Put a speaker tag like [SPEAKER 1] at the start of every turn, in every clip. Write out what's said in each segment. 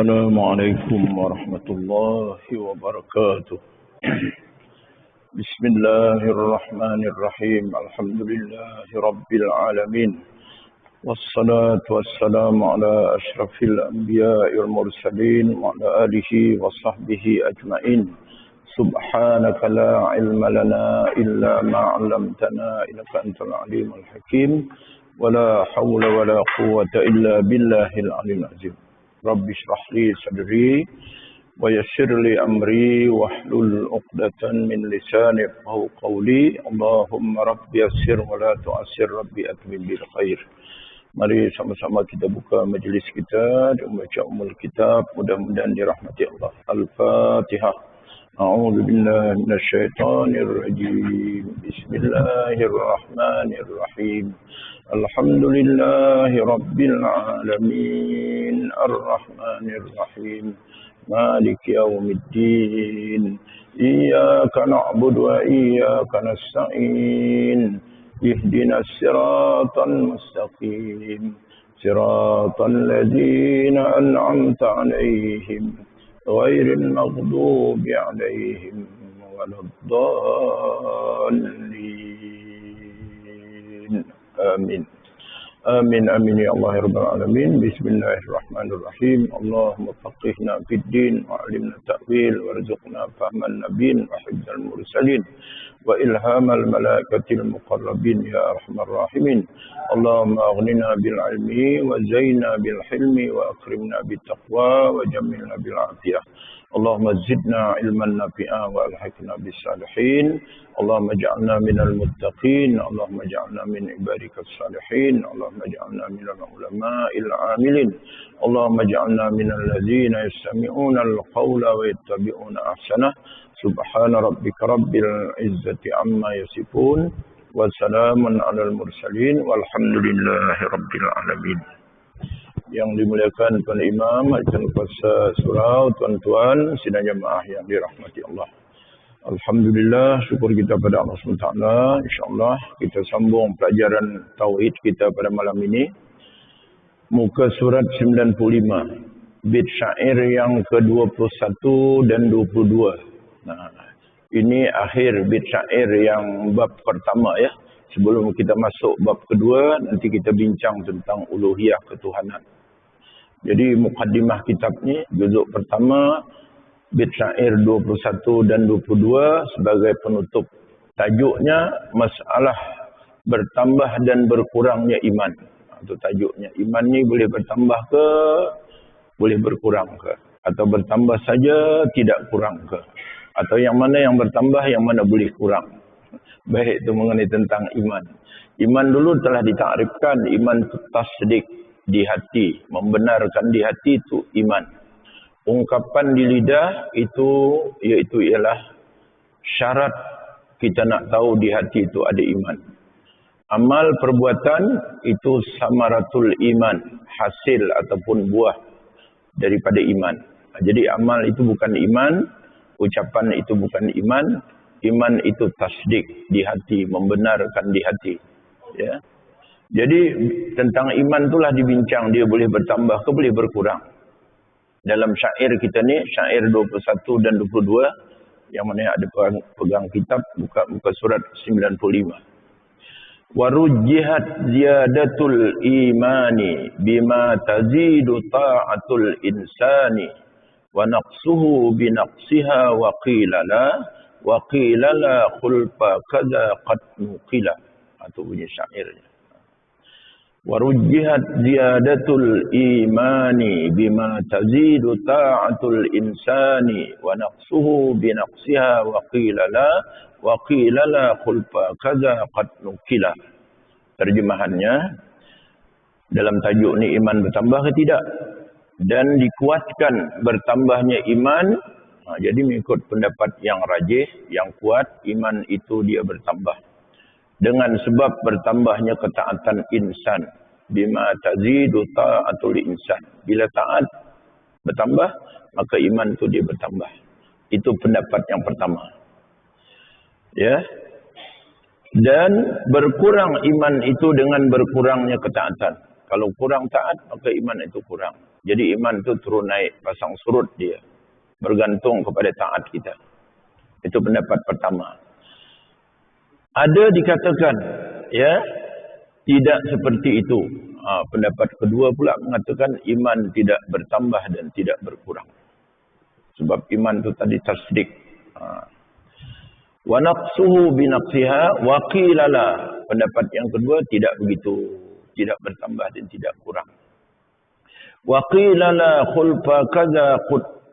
[SPEAKER 1] السلام عليكم ورحمة الله وبركاته. بسم الله الرحمن الرحيم. الحمد لله رب العالمين، والصلاة والسلام على أشرف الأنبياء والمرسلين وعلى آله وصحبه أجمعين. سبحانك لا علم لنا إلا ما علمتنا إنك أنت العليم الحكيم، ولا حول ولا قوة إلا بالله العلي العظيم. رب اشرح لي صدري ويسر لي أمري واحلل عقدة من لساني يفقهوا قولي. اللهم رب يسر ولا تعسر، ربي أتمم بالخير. Mari sama-sama kita buka majlis kita dan membaca umul kitab, mudah-mudahan dirahmati Allah. Al-Fatihah. A'udzu billahi minasyaitonir rajim. Bismillahirrahmanirrahim. Alhamdulillahi rabbil alamin. Ar-Rahmanir Rahim. Maliki yaumiddin. Iyyaka na'budu wa iyyaka nasta'in. Ihdinas siratal mustaqim. Siratal ladzina an'amta 'alaihim ghairil maghdubi 'alaihim waladdallin. Amin. Amin amin ya Allah ya rabbal alamin. Bismillahirrahmanirrahim. Allahumma faqihna fid din wa 'allimna ta'wil warzuqna fahman nabiyyin wa hifdzal mursalin wa ilhamal malaikatil muqarrabin ya arhamar rahimin. Allahumma aghnina bil ilmi wa zaina bil hilmi wa akrimna bit taqwa wa jammilna bil afiyah. Allahumma zidna ilman nafi'a wa alhiqna bis salihin. Allahumma ij'alna minal muttaqin. Allahumma ij'alna min ibadikas salihin. Allahumma ij'alna minal ulama'il 'amilin. Allahumma ij'alna minal ladzina yastami'una al-qawla wa yattabi'una ahsanah. Subhana rabbika rabbil izzati amma yasifun wa salamun 'alal mursalin walhamdulillahi rabbil alamin. Yang dimuliakan Tuan Imam, Tuan Kuasa Surau, tuan-tuan, sidang jemaah yang dirahmati Allah. Alhamdulillah, syukur kita pada Allah SWT. InsyaAllah kita sambung pelajaran Tauhid kita pada malam ini. Muka surat 95. Bait syair yang ke-21 dan 22. Nah, ini akhir bait syair yang bab pertama ya. Sebelum kita masuk bab kedua, nanti kita bincang tentang uluhiyah ketuhanan. Jadi mukaddimah kitab ni, juzuk pertama, bait syair 21 dan 22 sebagai penutup. Tajuknya masalah bertambah dan berkurangnya iman. Itu tajuknya. Iman ni boleh bertambah ke, boleh berkurang ke? Atau bertambah saja, tidak kurang ke? Atau yang mana yang bertambah, yang mana boleh kurang? Baik, itu mengenai tentang iman. Iman dulu telah ditakrifkan, iman itu tasdik di hati, membenarkan di hati itu iman. Ungkapan di lidah itu ialah syarat kita nak tahu di hati itu ada iman. Amal perbuatan itu samaratul iman, hasil ataupun buah daripada iman. Jadi amal itu bukan iman, ucapan itu bukan iman. Iman itu tasdik di hati, membenarkan di hati. Ya. Jadi tentang iman itulah dibincang, dia boleh bertambah ke boleh berkurang. Dalam syair kita ni, syair 21 dan 22, yang mana ada pegang kitab, muka surat 95. Warujjihat ziyadatul imani bima tazidu ta'atul insani wa naqsuhu binaqsiha wa qila la khulfa kadza qad nuqila. Itu bunyi syairnya. Warujjihat ziyadatul imani bima tazidu ta'atul insani wa naqsuhu binaqsiha wa qila la khulfa kadza qad nuqila. Terjemahannya, dalam tajuk ni iman bertambah ke tidak? Dan dikuatkan bertambahnya iman. Jadi mengikut pendapat yang rajih, yang kuat, iman itu dia bertambah. Dengan sebab bertambahnya ketaatan insan. Bima tazidu ta'atul insan. Bila taat bertambah, maka iman itu dia bertambah. Itu pendapat yang pertama. Ya. Dan berkurang iman itu dengan berkurangnya ketaatan. Kalau kurang taat, maka iman itu kurang. Jadi iman tu turun naik, pasang surut dia. Bergantung kepada taat kita. Itu pendapat pertama. Ada dikatakan, ya, tidak seperti itu. Pendapat kedua pula mengatakan iman tidak bertambah dan tidak berkurang. Sebab iman itu tadi tasdik. Wa naqsuhu bi naqsiha wa qila la. Pendapat yang kedua tidak begitu, tidak bertambah dan tidak kurang. Wa qila la khulfa kadza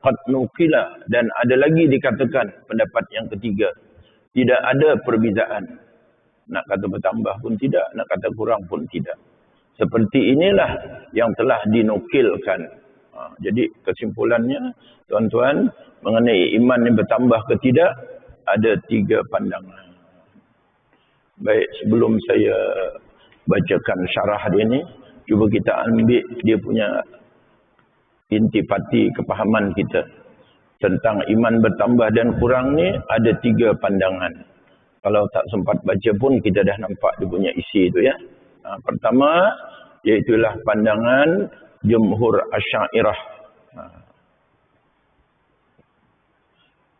[SPEAKER 1] qad nuqila, dan ada lagi dikatakan pendapat yang ketiga, tidak ada perbezaan. Nak kata bertambah pun tidak, nak kata kurang pun tidak. Seperti inilah yang telah dinukilkan. Jadi kesimpulannya, tuan-tuan, mengenai iman yang bertambah ke tidak, ada 3 pandangan. Baik, sebelum saya bacakan syarah dia ni, cuba kita ambil dia punya intipati kepahaman kita tentang iman bertambah dan kurang ni. Ada 3 pandangan. Kalau tak sempat baca pun kita dah nampak dia punya isi tu, ya. Pertama, iaitulah pandangan Jumhur Asy'ariyah.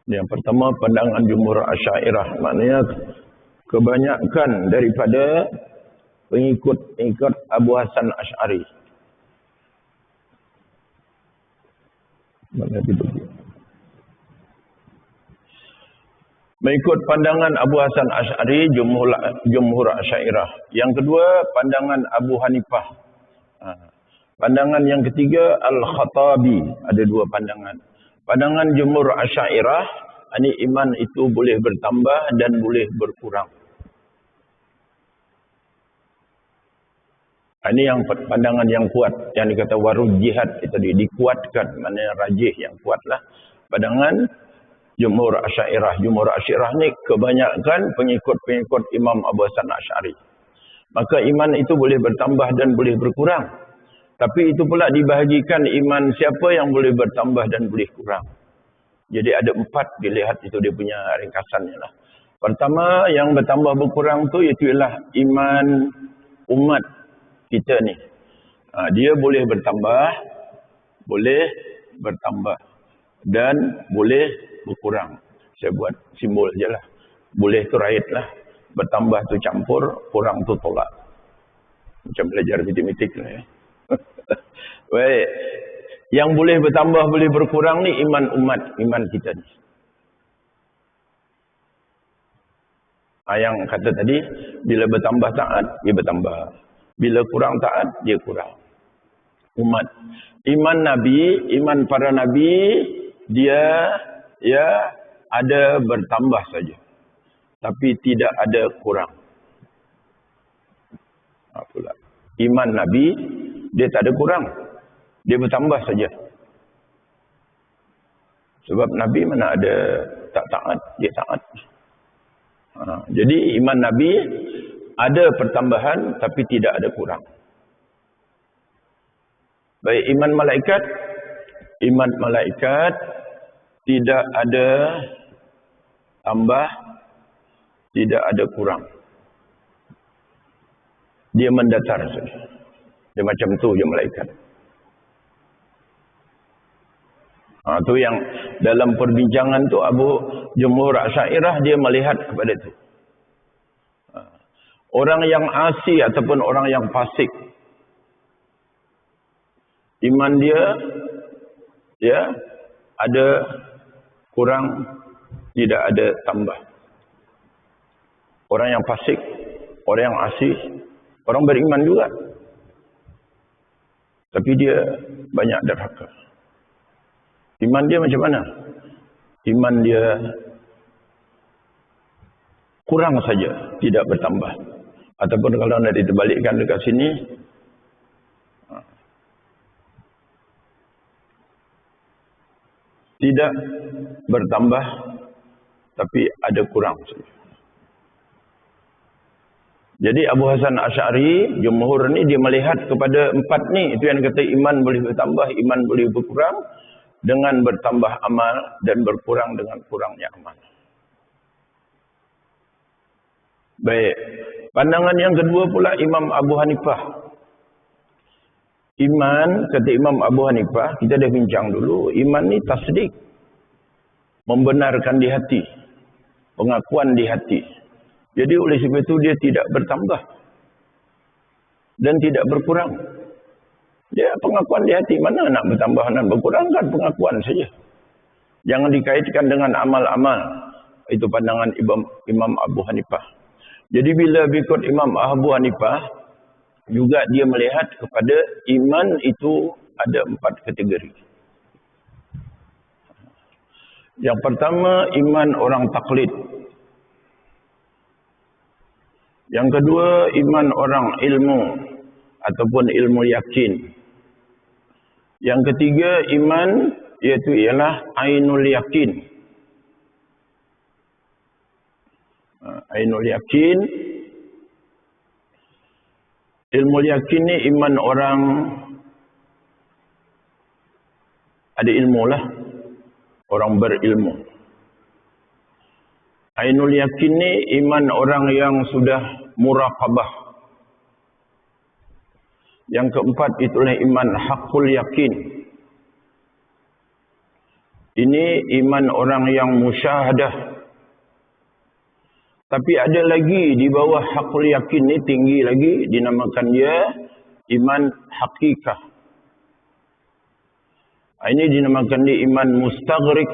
[SPEAKER 1] Yang pertama, pandangan Jumhur Asy'ariyah, maknanya kebanyakan daripada pengikut Abu Hasan Asy'ari. Mana itu? Mengikut pandangan Abu Hasan Asy'ari, Jumhur Asy'ariyah. Yang kedua, pandangan Abu Hanifah. Pandangan yang ketiga, Al-Khattabi. Ada 2 pandangan. Pandangan Jumhur Asy'ariyah, ini iman itu boleh bertambah dan boleh berkurang. Ini yang pandangan yang kuat, yang dikata warujjihat itu dikuatkan, maknanya rajih yang kuatlah. Pandangan Jumhur Asy'ariyah. Jumhur Asy'ariyah ni kebanyakan pengikut-pengikut Imam Abu Hasan Asy'ari. Maka iman itu boleh bertambah dan boleh berkurang. Tapi itu pula dibahagikan iman siapa yang boleh bertambah dan boleh kurang. Jadi ada 4 dilihat itu dia punya ringkasannya lah. Pertama, yang bertambah berkurang tu ialah iman umat kita ni. Dia boleh bertambah dan boleh berkurang. Saya buat simbol je lah. Boleh tu raid lah. Bertambah tu campur, kurang tu tolak. Macam belajar matematik lah, ya. Baik. Yang boleh bertambah, boleh berkurang ni iman umat, iman kita ni. Yang kata tadi, bila bertambah taat, dia bertambah. Bila kurang taat, dia kurang. Umat. Iman Nabi, iman para Nabi, dia ada bertambah saja. Tapi tidak ada kurang. Pula. Iman Nabi, dia tak ada kurang. Dia bertambah saja. Sebab Nabi mana ada tak taat, dia taat. Jadi iman Nabi ada pertambahan tapi tidak ada kurang. Baik, iman malaikat. Iman malaikat tidak ada tambah, tidak ada kurang. Dia mendatar saja. Dia macam tu je malaikat. Tu yang dalam perbincangan tu Jumhur Asy'ariyah dia melihat kepada itu. Orang yang asi ataupun orang yang fasik, iman dia ada kurang, tidak ada tambah. Orang yang fasik, orang yang asi, orang beriman juga. Tapi dia banyak derhaka. Iman dia macam mana? Iman dia kurang saja, tidak bertambah. Ataupun kalau nak diterbalikkan dekat sini, tidak bertambah, tapi ada kurang saja. Jadi Abu Hasan Asy'ari, Jumhur ni dia melihat kepada 4 ni. Itu yang kata iman boleh bertambah, iman boleh berkurang dengan bertambah amal dan berkurang dengan kurangnya amal. Baik. Pandangan yang kedua pula Imam Abu Hanifah. Iman, kata Imam Abu Hanifah, kita dah bincang dulu, iman ni tasdik. Membenarkan di hati. Pengakuan di hati. Jadi oleh sebab itu dia tidak bertambah. Dan tidak berkurang. Dia pengakuan di hati. Mana nak bertambah dan berkurang, kan pengakuan saja. Jangan dikaitkan dengan amal-amal. Itu pandangan Imam Abu Hanifah. Jadi bila ikut Imam Abu Hanifah, juga dia melihat kepada iman itu ada 4 kategori. Yang pertama, iman orang taklid. Yang kedua, iman orang ilmu ataupun ilmu yakin. Yang ketiga, iman iaitu ialah ainul yakin. Ainul yakin. Ilmu yakin ni iman orang ada ilmu lah. Orang berilmu. Ainul yakin ni iman orang yang sudah muraqabah. Yang keempat itulah iman hakul yakin. Ini iman orang yang musyahadah. Tapi ada lagi di bawah hakul yakin ni tinggi lagi, dinamakan dia iman hakikah. Ini dinamakan dia iman mustaghriq.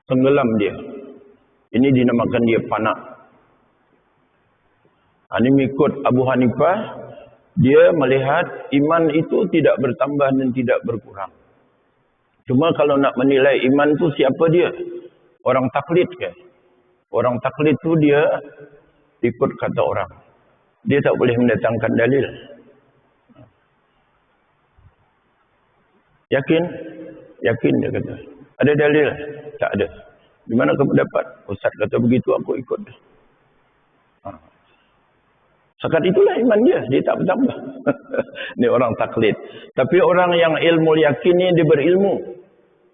[SPEAKER 1] Tenggelam dia. Ini dinamakan dia fana. Ini mengikut Abu Hanifah, dia melihat iman itu tidak bertambah dan tidak berkurang. Cuma kalau nak menilai iman tu siapa dia? Orang taklid ke? Orang taklid tu dia ikut kata orang. Dia tak boleh mendatangkan dalil. Yakin? Yakin dia kata. Ada dalil? Tak ada. Di mana kamu dapat? Ustaz kata begitu, aku ikut. Sekat itulah iman dia. Dia tak bertambah. Ini orang taklid. Tapi orang yang ilmu yakin ni, dia berilmu.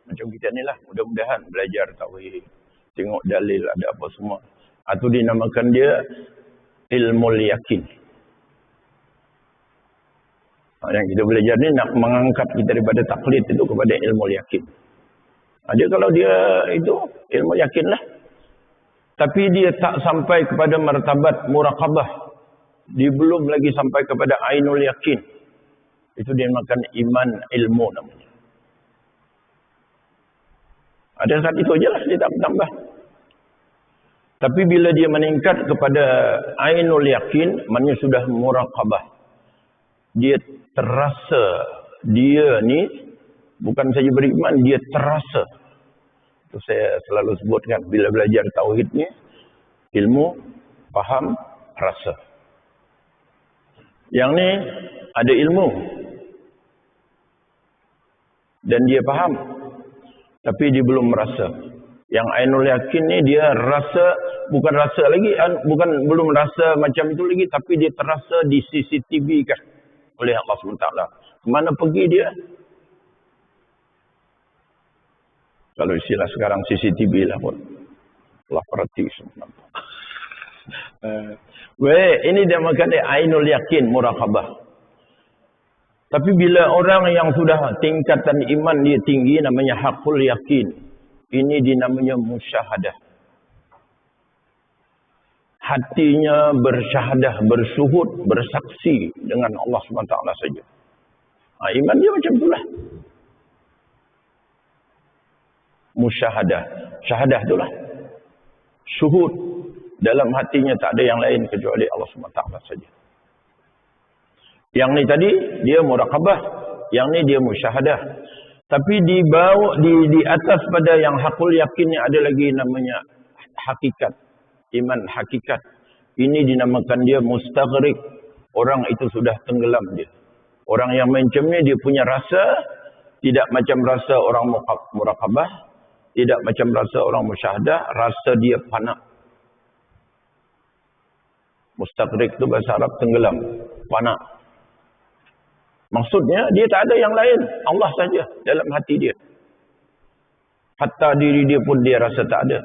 [SPEAKER 1] Macam kita ni lah. Mudah-mudahan belajar tauhid. Tengok dalil ada apa semua. Atau dinamakan dia ilmu yakin. Yang kita belajar ni nak mengangkat kita daripada taklid itu kepada ilmu yakin. Dia kalau dia itu ilmu yakin lah. Tapi dia tak sampai kepada martabat muraqabah. Dia belum lagi sampai kepada ainul yakin. Itu dinamakan iman ilmu namanya. Ada saat itu aja lah, dia tak bertambah. Tapi bila dia meningkat kepada ainul yakin, maknanya sudah muraqabah. Dia terasa, dia ni bukan saja beriman, dia terasa. Itu saya selalu sebutkan, bila belajar tauhid ni, ilmu, faham, rasa. Yang ni ada ilmu. Dan dia faham. Tapi dia belum merasa. Yang ainul yakin ni dia rasa, bukan rasa lagi, belum rasa macam itu lagi, tapi dia terasa di CCTV kan oleh Allah SWT. Kemana pergi dia? Kalau istilah sekarang CCTV lah pun. Allah perhati semua. Ini dia makan dia ainul yakin, muraqabah. Tapi bila orang yang sudah tingkatan iman dia tinggi, namanya hakul yakin. Ini dinamanya musyahadah. Hatinya bersyahadah, bersyuhud, bersaksi dengan Allah SWT saja. Iman dia macam itulah. Musyahadah. Syahadah itulah. Syuhud. Dalam hatinya tak ada yang lain kecuali Allah SWT saja. Yang ni tadi dia muraqabah, yang ni dia musyahadah. Tapi di bawah di atas pada yang hakul yakin ni ada lagi namanya hakikat, iman hakikat. Ini dinamakan dia mustaghriq. Orang itu sudah tenggelam dia. Orang yang macam ni dia punya rasa tidak macam rasa orang muraqabah, tidak macam rasa orang musyahadah, rasa dia fana. Mustaghriq itu bahasa Arab tenggelam, fana. Maksudnya dia tak ada yang lain, Allah saja dalam hati dia. Hatta diri dia pun dia rasa tak ada.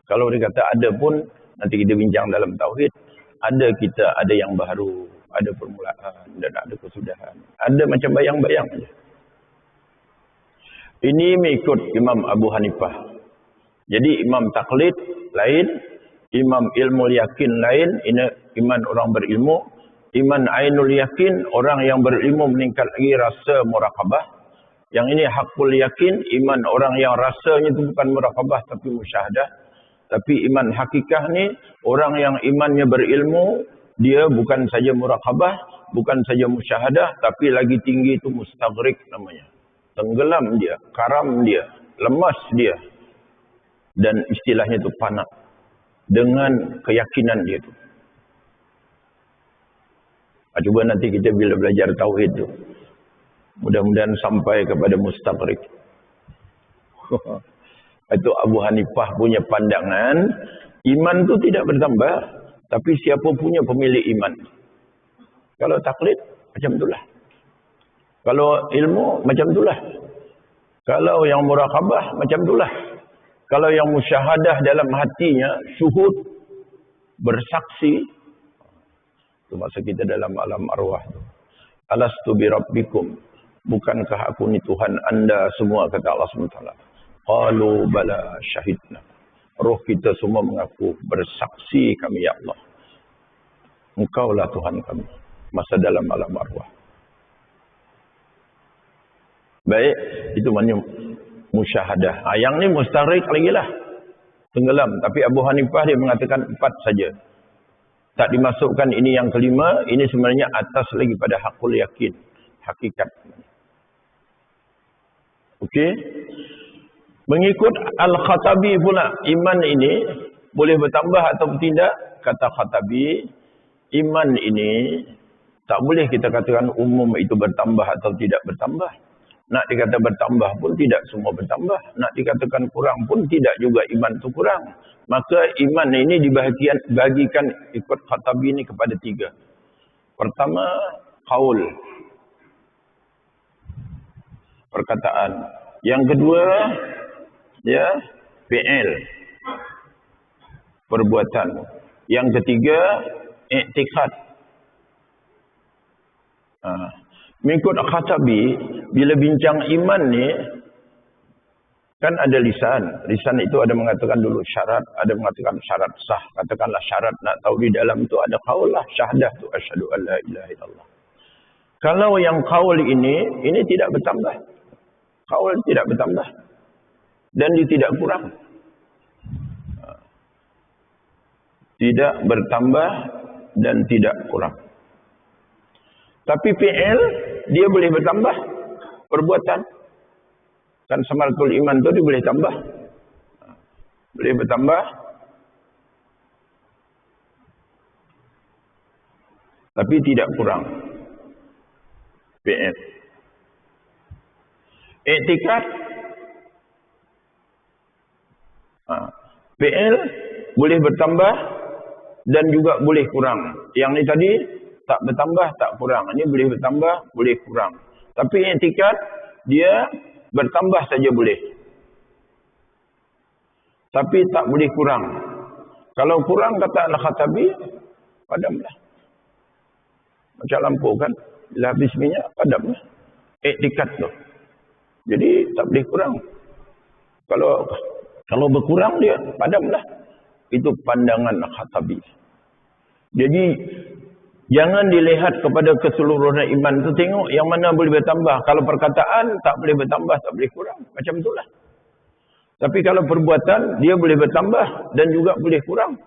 [SPEAKER 1] Kalau dia kata ada pun, nanti kita bincang dalam tauhid, ada kita ada yang baru. ada permulaan dan ada kesudahan. Ada macam bayang-bayang saja. Ini mengikut Imam Abu Hanifah. Jadi imam taklid lain, imam ilmu yakin lain, ini iman orang berilmu. Iman ainul yakin, orang yang berilmu meningkat lagi rasa muraqabah. Yang ini hakul yakin, iman orang yang rasanya itu bukan muraqabah tapi musyahadah. Tapi iman hakikah ni, orang yang imannya berilmu, dia bukan saja muraqabah, bukan saja musyahadah, tapi lagi tinggi itu mustaghriq namanya. Tenggelam dia, karam dia, lemas dia. Dan istilahnya itu panak. Dengan keyakinan dia itu. Cuba nanti kita bila belajar tauhid tu, mudah-mudahan sampai kepada mustaghriq. Itu Abu Hanifah punya pandangan, iman tu tidak bertambah, tapi siapa punya pemilik iman. Kalau taklid, macam itulah. Kalau ilmu, macam itulah. Kalau yang muraqabah, macam itulah. Kalau yang musyahadah dalam hatinya, syuhud, bersaksi, itu maksud kita dalam alam arwah. Alastu bi rabbikum, bukankah aku ni Tuhan anda semua, kata Allah SWT. Qalu bala syahidna. Roh kita semua mengaku, bersaksi kami ya Allah. Engkaulah Tuhan kami. Masa dalam alam arwah. Baik, itu maknanya musyahadah. Yang ni mustaghriq lagi lah. Tenggelam. Tapi Abu Hanifah dia mengatakan 4 saja. Tak dimasukkan ini yang kelima. Ini sebenarnya atas lagi pada hakul yakin. Hakikat. Okey. Mengikut Al-Khatabi pula. Iman ini boleh bertambah atau tidak. Kata Khatabi. Iman ini tak boleh kita katakan umum itu bertambah atau tidak bertambah. Nak dikata bertambah pun tidak semua bertambah. Nak dikatakan kurang pun tidak juga iman itu kurang. Maka iman ini dibagikan ikut Khatabi ini kepada 3. Pertama, qaul. Perkataan. Yang kedua, ya, fi'il. Perbuatan. Yang ketiga, i'tiqad. Mengikut Khatabi, bila bincang iman ni, kan ada lisan. Lisan itu ada mengatakan dulu syarat, ada mengatakan syarat sah. Katakanlah syarat nak tahu di dalam tu ada qaul lah, syahadah tu asyhadu an la ilaha illallah. Kalau yang qaul ini tidak bertambah. Qaul tidak bertambah. Dan dia tidak kurang. Tidak bertambah dan tidak kurang. Tapi fi'il, dia boleh bertambah. Perbuatan. Kan samaratul iman tu dia boleh tambah. Boleh bertambah. Tapi tidak kurang. fi'il. I'tikad. Fi'il boleh bertambah dan juga boleh kurang. Yang ni tadi tak bertambah, tak kurang. Ini boleh bertambah, boleh kurang. Tapi i'tikad dia bertambah saja boleh. Tapi tak boleh kurang. Kalau kurang kata Al-Khatabi, padamlah. Macam lampu kan, bila habis minyak, padamlah. I'tikad tu. Jadi tak boleh kurang. Kalau berkurang dia, padamlah. Itu pandangan Khatabi. Jadi jangan dilihat kepada keseluruhan iman tu, tengok yang mana boleh bertambah. Kalau perkataan tak boleh bertambah, tak boleh kurang. Macam itulah. Tapi kalau perbuatan dia boleh bertambah dan juga boleh kurang.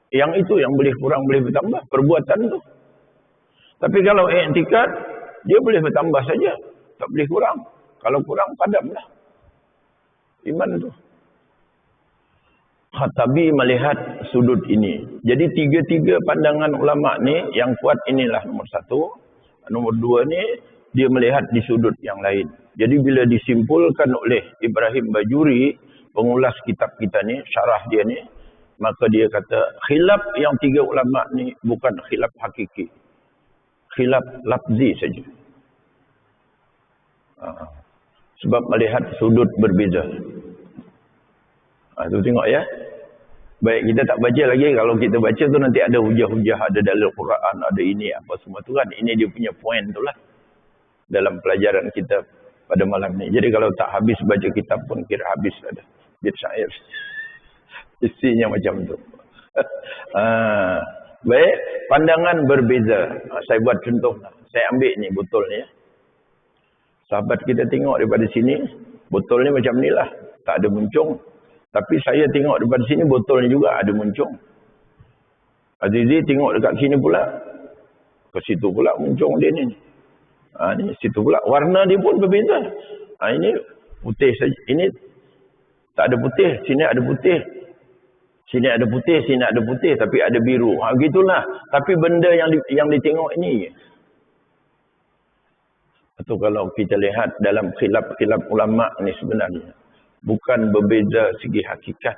[SPEAKER 1] Yang itu yang boleh kurang boleh bertambah, perbuatan tu. Tapi kalau i'tikad dia boleh bertambah saja, tak boleh kurang. Kalau kurang padamlah iman tu. Khatabi melihat sudut ini. Jadi tiga-tiga pandangan ulama ni yang kuat inilah nombor 1. Nombor 2 ni dia melihat di sudut yang lain. Jadi bila disimpulkan oleh Ibrahim Bajuri, pengulas kitab kita ni, syarah dia ni, maka dia kata khilaf yang 3 ulama ni bukan khilaf hakiki. Khilaf lafzi saja. Sebab melihat sudut berbeza. Itu tengok ya. Baik, kita tak baca lagi. Kalau kita baca tu nanti ada hujah-hujah, ada dalil Quran, ada ini apa semua tu kan. Ini dia punya point tu lah dalam pelajaran kita pada malam ni. Jadi kalau tak habis baca kitab pun kira habis ada. Bait syair. Isinya macam tu. Baik, pandangan berbeza. Saya buat contoh. Saya ambil ni botol ni. Sahabat kita tengok daripada sini, botol ni macam ni lah. Tak ada muncung. Tapi saya tengok daripada sini, botol ni juga ada muncung. Azizi tengok dekat sini pula. Ke situ pula muncung dia ni. Ni situ pula. Warna dia pun berbeza. Ini putih saja. Ini tak ada putih. Sini ada putih. Sini ada putih, sini ada putih. Tapi ada biru. Begitulah. Tapi benda yang ditengok ini. Atau kalau kita lihat dalam khilaf-khilaf ulama' ni sebenarnya. Bukan berbeza segi hakikat.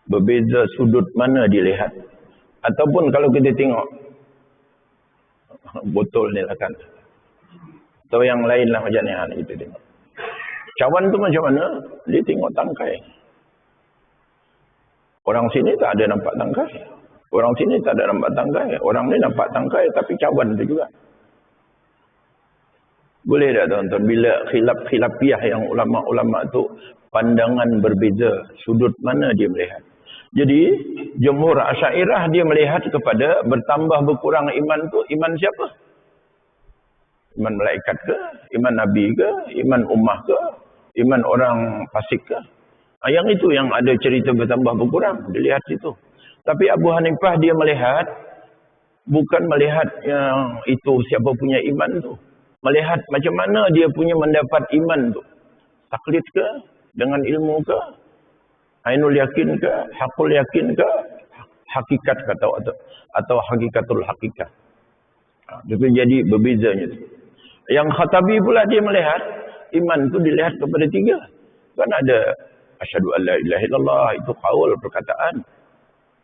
[SPEAKER 1] Berbeza sudut mana dilihat. Ataupun kalau kita tengok. Botol ni lah kan. Atau yang lain lah macam ni. Kita tengok. Cawan tu macam mana? Dia tengok tangkai. Orang sini tak ada nampak tangkai. Orang sini tak ada nampak tangkai. Orang ni nampak tangkai tapi cawan tu juga. Boleh tak tuan-tuan? Bila khilaf-khilafiyah yang ulama-ulama tu pandangan berbeza, sudut mana dia melihat. Jadi, jumhur Asy'ariyah dia melihat kepada bertambah berkurang iman tu, iman siapa? Iman malaikat ke? Iman Nabi ke? Iman ummah ke? Iman orang fasik ke? Yang itu yang ada cerita bertambah berkurang. Dia lihat situ. Tapi Abu Hanifah dia melihat, bukan melihat yang itu siapa punya iman tu. Melihat macam mana dia punya mendapat iman tu. Taklid ke? Dengan ilmu ke? Ainul yakin ke? Hakul yakin ke? Hakikat ke? Atau hakikatul hakikat. Itu jadi berbezanya tu. Yang Khatabi pula dia melihat, iman tu dilihat kepada tiga. Kan ada asyhadu an la ilaha illallah, itu qaul, perkataan.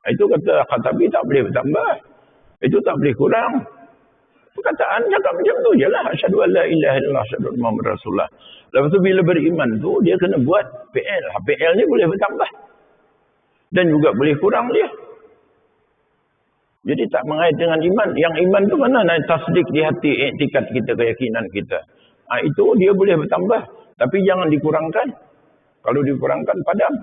[SPEAKER 1] Itu kata Khatabi tak boleh bertambah. Itu tak boleh kurang. Perkataan cakap macam tu je lah. Asyhadu an la ilaha illallah, asyhadu anna Muhammadar Rasulullah. Lepas tu bila beriman tu, dia kena buat PL. PL ni boleh bertambah. Dan juga boleh kurang dia. Jadi tak mengait dengan iman. Yang iman tu mana? Tasdik di hati, iktikad kita, keyakinan kita. Itu dia boleh bertambah. Tapi jangan dikurangkan. Kalau dikurangkan, padam.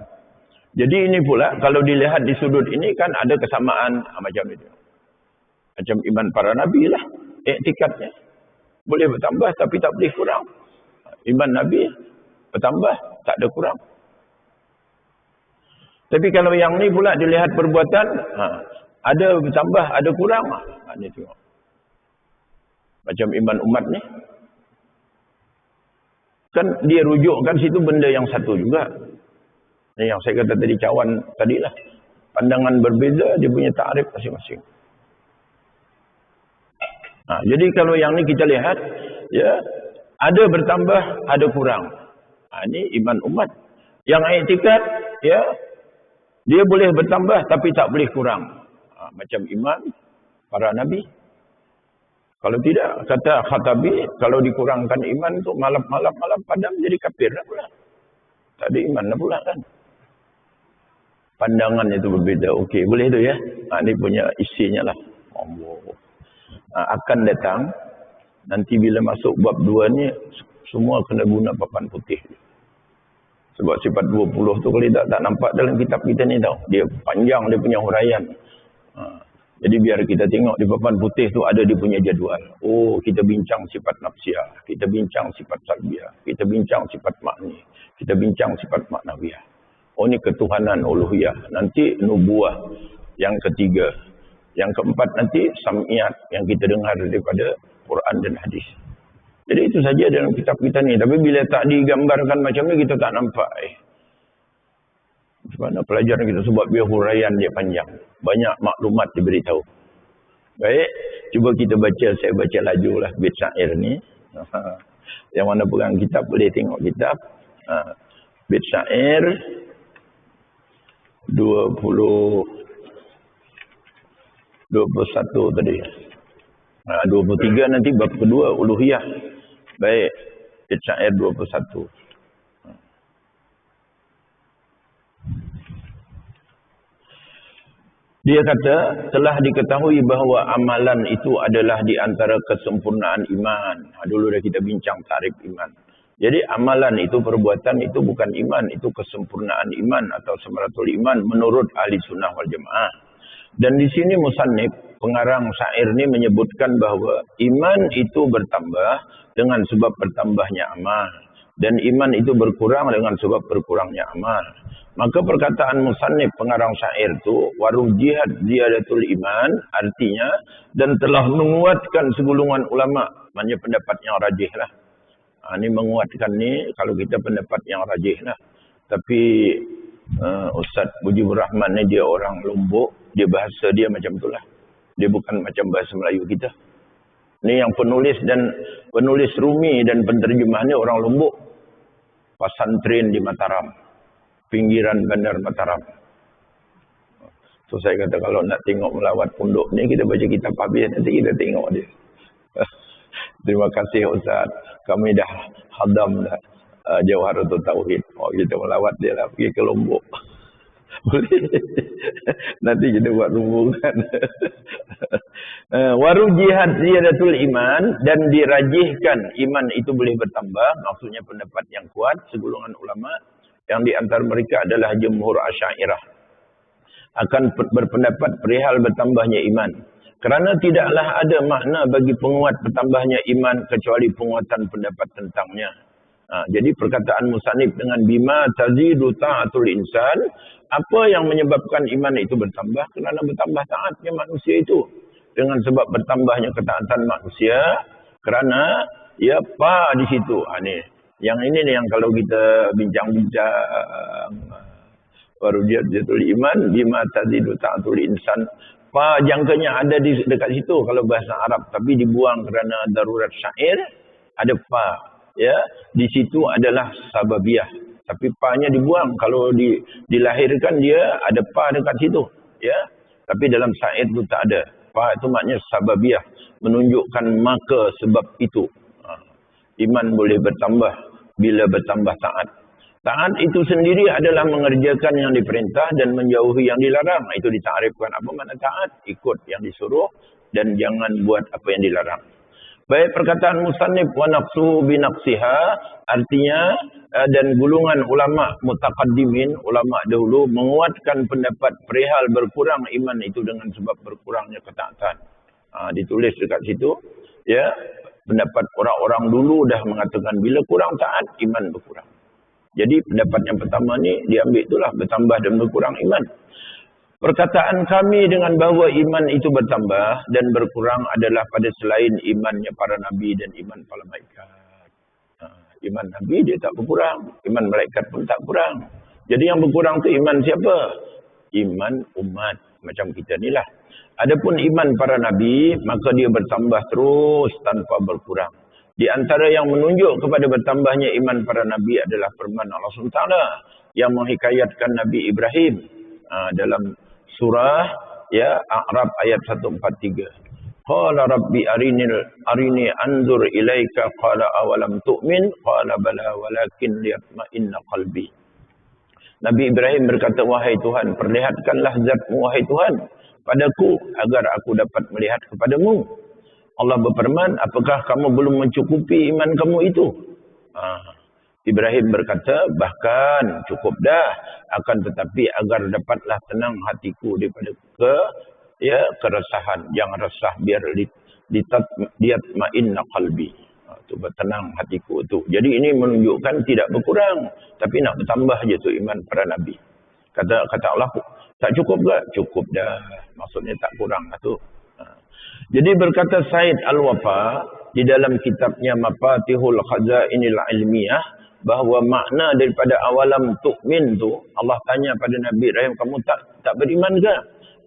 [SPEAKER 1] Jadi ini pula, kalau dilihat di sudut ini kan ada kesamaan macam itu. Macam iman para Nabi lah. Iktikadnya. Boleh bertambah tapi tak boleh kurang. Iman Nabi bertambah, tak ada kurang. Tapi kalau yang ni pula dilihat perbuatan, ada bertambah, ada kurang. Ni tengok. Macam iman umat ni. Kan dia rujukkan situ benda yang satu juga. Yang saya kata tadi cawan tadilah. Pandangan berbeza, dia punya takrif masing-masing. Jadi kalau yang ni kita lihat, ya, ada bertambah, ada kurang. Ini iman umat. Yang i'tikad, ya, dia boleh bertambah tapi tak boleh kurang. Macam iman para Nabi. Kalau tidak, kata Khatabi, kalau dikurangkan iman tu malam padam jadi kafir lah pula. Tak ada iman lah pula kan. Pandangan itu berbeza. Okey, boleh tu ya. Ini punya isinya lah. Allah. Akan datang, nanti bila masuk bab 2 ni, semua kena guna papan putih. Sebab sifat 20 tu kalau tak nampak dalam kitab kita ni tau. Dia panjang dia punya huraian. Jadi biar kita tengok di papan putih tu ada dia punya jadual. Oh, kita bincang sifat nafsiyah, kita bincang sifat salbiyah, kita bincang sifat makni, kita bincang sifat maknawiyah. Oh, ni ketuhanan uluhiyah. Nanti nubuah yang ketiga. Yang keempat nanti sam'iyat yang kita dengar daripada Quran dan hadis. Jadi itu saja dalam kitab kita ni. Tapi bila tak digambarkan macam ni kita tak nampak. Macam mana pelajaran kita sebab biar huraian dia panjang. Banyak maklumat diberitahu. Baik, cuba kita baca. Saya baca laju lah bait syair ni. Yang mana pegang kitab boleh tengok kitab. Bait syair 21 tadi. 23 nanti bab kedua uluhiyah. Baik, bait syair 21. Dia kata, telah diketahui bahawa amalan itu adalah di antara kesempurnaan iman. Dulu dah kita bincang tarif iman. Jadi amalan itu, perbuatan itu bukan iman. Itu kesempurnaan iman atau samaratul iman menurut ahli sunnah wal jamaah. Dan di sini musannif, pengarang syair ini menyebutkan bahawa iman itu bertambah dengan sebab bertambahnya amal. Dan iman itu berkurang dengan sebab berkurangnya amal. Maka perkataan musannif pengarang syair itu waruh jihad ziyadatul iman, artinya dan telah menguatkan segulungan ulama, maknanya pendapat yang rajih lah. Ini menguatkan ni kalau kita pendapat yang rajih lah. Tapi Ustaz Mujibur Rahman ni dia orang Lombok, dia bahasa dia macam itulah. Dia bukan macam bahasa Melayu kita. Ni yang penulis Rumi dan penterjemah ni orang Lombok. Pesantren di Mataram, pinggiran bandar Mataram. So saya kata kalau nak tengok melawat pondok ni, kita baca kitab habis, nanti kita tengok dia. Terima kasih Ustaz, kami dah hadam dah Jawharatul Tauhid. Kita melawat dia lah, pergi ke Lombok. Boleh. Nanti kita buat hubungan. Waru jihad ziyadatul iman, dan dirajihkan iman itu boleh bertambah. Maksudnya pendapat yang kuat segulungan ulama, yang di antara mereka adalah jumhur Asy'ariyah, akan berpendapat perihal bertambahnya iman. Kerana tidaklah ada makna bagi penguat bertambahnya iman kecuali penguatan pendapat tentangnya. Jadi perkataan musannif dengan bima tazidu ta'atul insan, apa yang menyebabkan iman itu bertambah? Kerana bertambah taatnya manusia itu. Dengan sebab bertambahnya ketaatan manusia, kerana ya di situ. Yang ini nih yang kalau kita bincang-bincang baru jatuh iman bima tazidu ta'atul insan. Jangkanya ada di dekat situ kalau bahasa Arab, tapi dibuang kerana darurat syair. Ada ya, di situ adalah sababiyah, tapi nya dibuang. Kalau dilahirkan dia ada dekat situ, ya. Tapi dalam syair itu tak ada. Itu maknanya sababiyah, menunjukkan maka sebab itu. Iman boleh bertambah bila bertambah taat. Taat itu sendiri adalah mengerjakan yang diperintah dan menjauhi yang dilarang. Itu ditakrifkan apa makna taat? Ikut yang disuruh dan jangan buat apa yang dilarang. Baik, perkataan musannif wa naqsu bi naqsiha, artinya dan gulungan ulama mutaqaddimin, ulama dahulu menguatkan pendapat perihal berkurang iman itu dengan sebab berkurangnya ketaatan. Ditulis dekat situ, ya, pendapat orang-orang dulu dah mengatakan bila kurang taat iman berkurang. Jadi pendapat yang pertama ni diambil itulah, bertambah dan berkurang iman. Perkataan kami dengan bahawa iman itu bertambah dan berkurang adalah pada selain imannya para nabi dan iman para malaikat. Iman nabi dia tak berkurang, iman malaikat pun tak kurang. Jadi yang berkurang tu iman siapa? Iman umat macam kita ni lah. Adapun iman para nabi, maka dia bertambah terus tanpa berkurang. Di antara yang menunjuk kepada bertambahnya iman para nabi adalah firman Allah SWT yang menghikayatkan Nabi Ibrahim dalam surah ya A'raf ayat 143. Qala rabbi arini anzur ilaika qala awalam tu'min qala bala walakin liyatma'inna qalbi. Nabi Ibrahim berkata, wahai Tuhan, perlihatkanlah zatmu wahai Tuhan padaku agar aku dapat melihat kepadamu. Allah berfirman, apakah kamu belum mencukupi iman kamu itu? Ibrahim berkata, bahkan cukup dah, akan tetapi agar dapatlah tenang hatiku daripada keresahan. Jangan resah, biar liyatma'inna qalbi. Itu bertenang hatiku itu. Jadi ini menunjukkan tidak berkurang, tapi nak bertambah je tu iman para nabi. Kata Allah, tak cukup ke? Cukup dah. Maksudnya tak kurang lah tu. Jadi berkata Said Al-Wafa di dalam kitabnya Mafatihul Khazainil Ilmiyah, bahawa makna daripada awalam tu'min tu, Allah tanya pada Nabi Ibrahim, kamu tak beriman ke?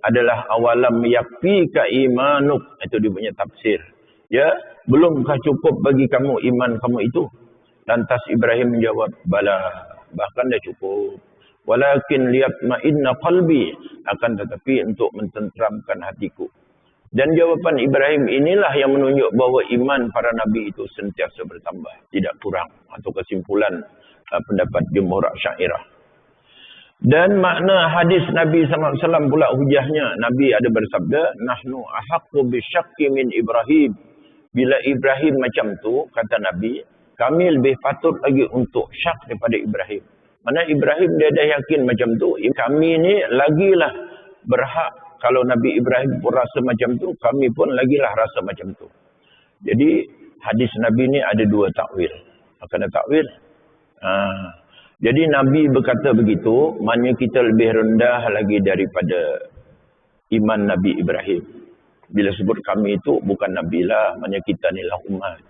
[SPEAKER 1] Adalah awalam yakfika imanuk. Itu dia punya tafsir. Ya, belumkah cukup bagi kamu iman kamu itu? Lantas Ibrahim menjawab, bala, bahkan dah cukup. Walakin liyatma'inna qalbi, akan tetapi untuk mententeramkan hatiku. Dan jawapan Ibrahim inilah yang menunjuk bahawa iman para nabi itu sentiasa bertambah, tidak kurang. Atau kesimpulan pendapat jumhur Asy'ariyah. Dan makna hadis Nabi SAW pula hujahnya. Nabi ada bersabda, nahnu ahaqqu bisyakki min Ibrahim. Bila Ibrahim macam tu, kata Nabi, kami lebih patut lagi untuk syak daripada Ibrahim. Mana Ibrahim dia dah yakin macam tu, kami ni lagilah berhak. Kalau Nabi Ibrahim pun rasa macam tu, kami pun lagilah rasa macam tu. Jadi hadis Nabi ni ada dua takwil. Kena takwil. Jadi Nabi berkata begitu, maknanya kita lebih rendah lagi daripada iman Nabi Ibrahim. Bila sebut kami itu bukan Nabi lah, maknanya kita ni lah umat.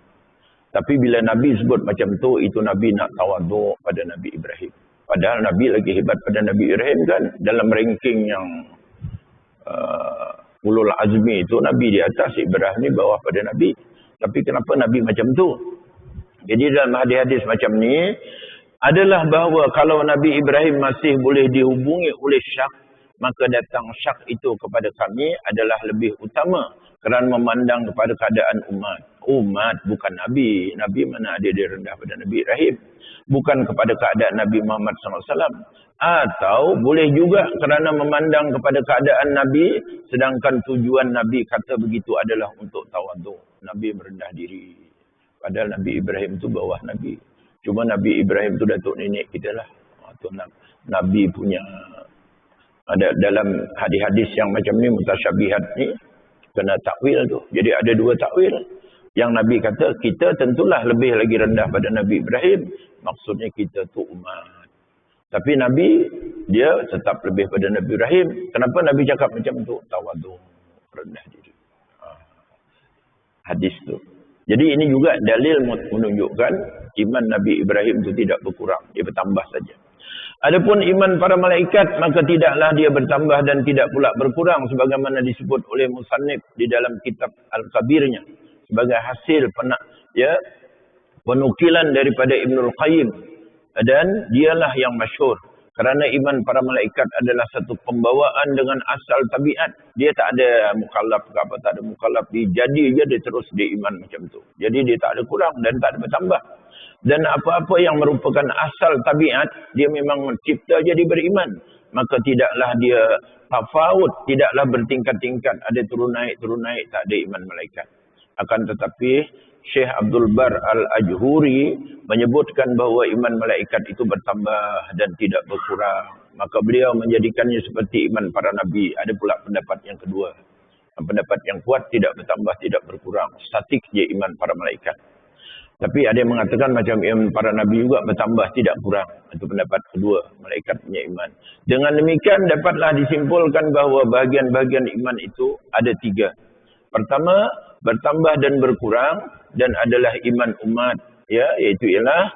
[SPEAKER 1] Tapi bila Nabi sebut macam tu, itu Nabi nak tawaduk pada Nabi Ibrahim. Padahal Nabi lagi hebat pada Nabi Ibrahim kan. Dalam ranking yang ulul azmi itu, Nabi di atas, Ibrahim ni bawah pada Nabi. Tapi kenapa Nabi macam tu? Jadi dalam hadis-hadis macam ni, adalah bahawa kalau Nabi Ibrahim masih boleh dihubungi oleh syak, maka datang syak itu kepada kami adalah lebih utama kerana memandang kepada keadaan umat. Umat bukan Nabi. Nabi mana ada dia rendah pada Nabi Ibrahim. Bukan kepada keadaan Nabi Muhammad SAW. Atau boleh juga kerana memandang kepada keadaan Nabi, sedangkan tujuan Nabi kata begitu adalah untuk tawaduk. Nabi merendah diri. Padahal Nabi Ibrahim itu bawah Nabi. Cuma Nabi Ibrahim itu datuk nenek kita lah. Itu Nabi punya. Ada dalam hadis-hadis yang macam ni, mutasyabihat ni, kena takwil tu. Jadi ada dua takwil. Yang Nabi kata, kita tentulah lebih lagi rendah pada Nabi Ibrahim. Maksudnya kita tu umat. Tapi Nabi, dia tetap lebih pada Nabi Ibrahim. Kenapa Nabi cakap macam tu? Tawaduk, rendah diri. Hadis tu. Jadi ini juga dalil menunjukkan iman Nabi Ibrahim itu tidak berkurang. Dia bertambah saja. Adapun iman para malaikat, maka tidaklah dia bertambah dan tidak pula berkurang. Sebagaimana disebut oleh Musannif di dalam kitab Al-Kabirnya. Sebagai hasil penukilan daripada Ibnul Qayyim. Dan dialah yang masyhur. Kerana iman para malaikat adalah satu pembawaan dengan asal tabiat. Dia tak ada mukallaf ke apa, tak ada mukallaf. Jadi je dia terus dia iman macam tu. Jadi dia tak ada kurang dan tak ada bertambah. Dan apa-apa yang merupakan asal tabiat, dia memang mencipta jadi beriman. Maka tidaklah dia tafawut, tidaklah bertingkat-tingkat. Ada turun naik, tak ada iman malaikat. Akan tetapi Syekh Abdul Bar Al-Ajhuri menyebutkan bahawa iman malaikat itu bertambah dan tidak berkurang. Maka beliau menjadikannya seperti iman para Nabi. Ada pula pendapat yang kedua. Pendapat yang kuat, tidak bertambah, tidak berkurang. Statik je iman para malaikat. Tapi ada yang mengatakan macam iman para Nabi juga bertambah, tidak kurang. Itu pendapat kedua, malaikat punya iman. Dengan demikian dapatlah disimpulkan bahawa bahagian-bahagian iman itu ada tiga. Pertama, bertambah dan berkurang, dan adalah iman umat, iaitu ialah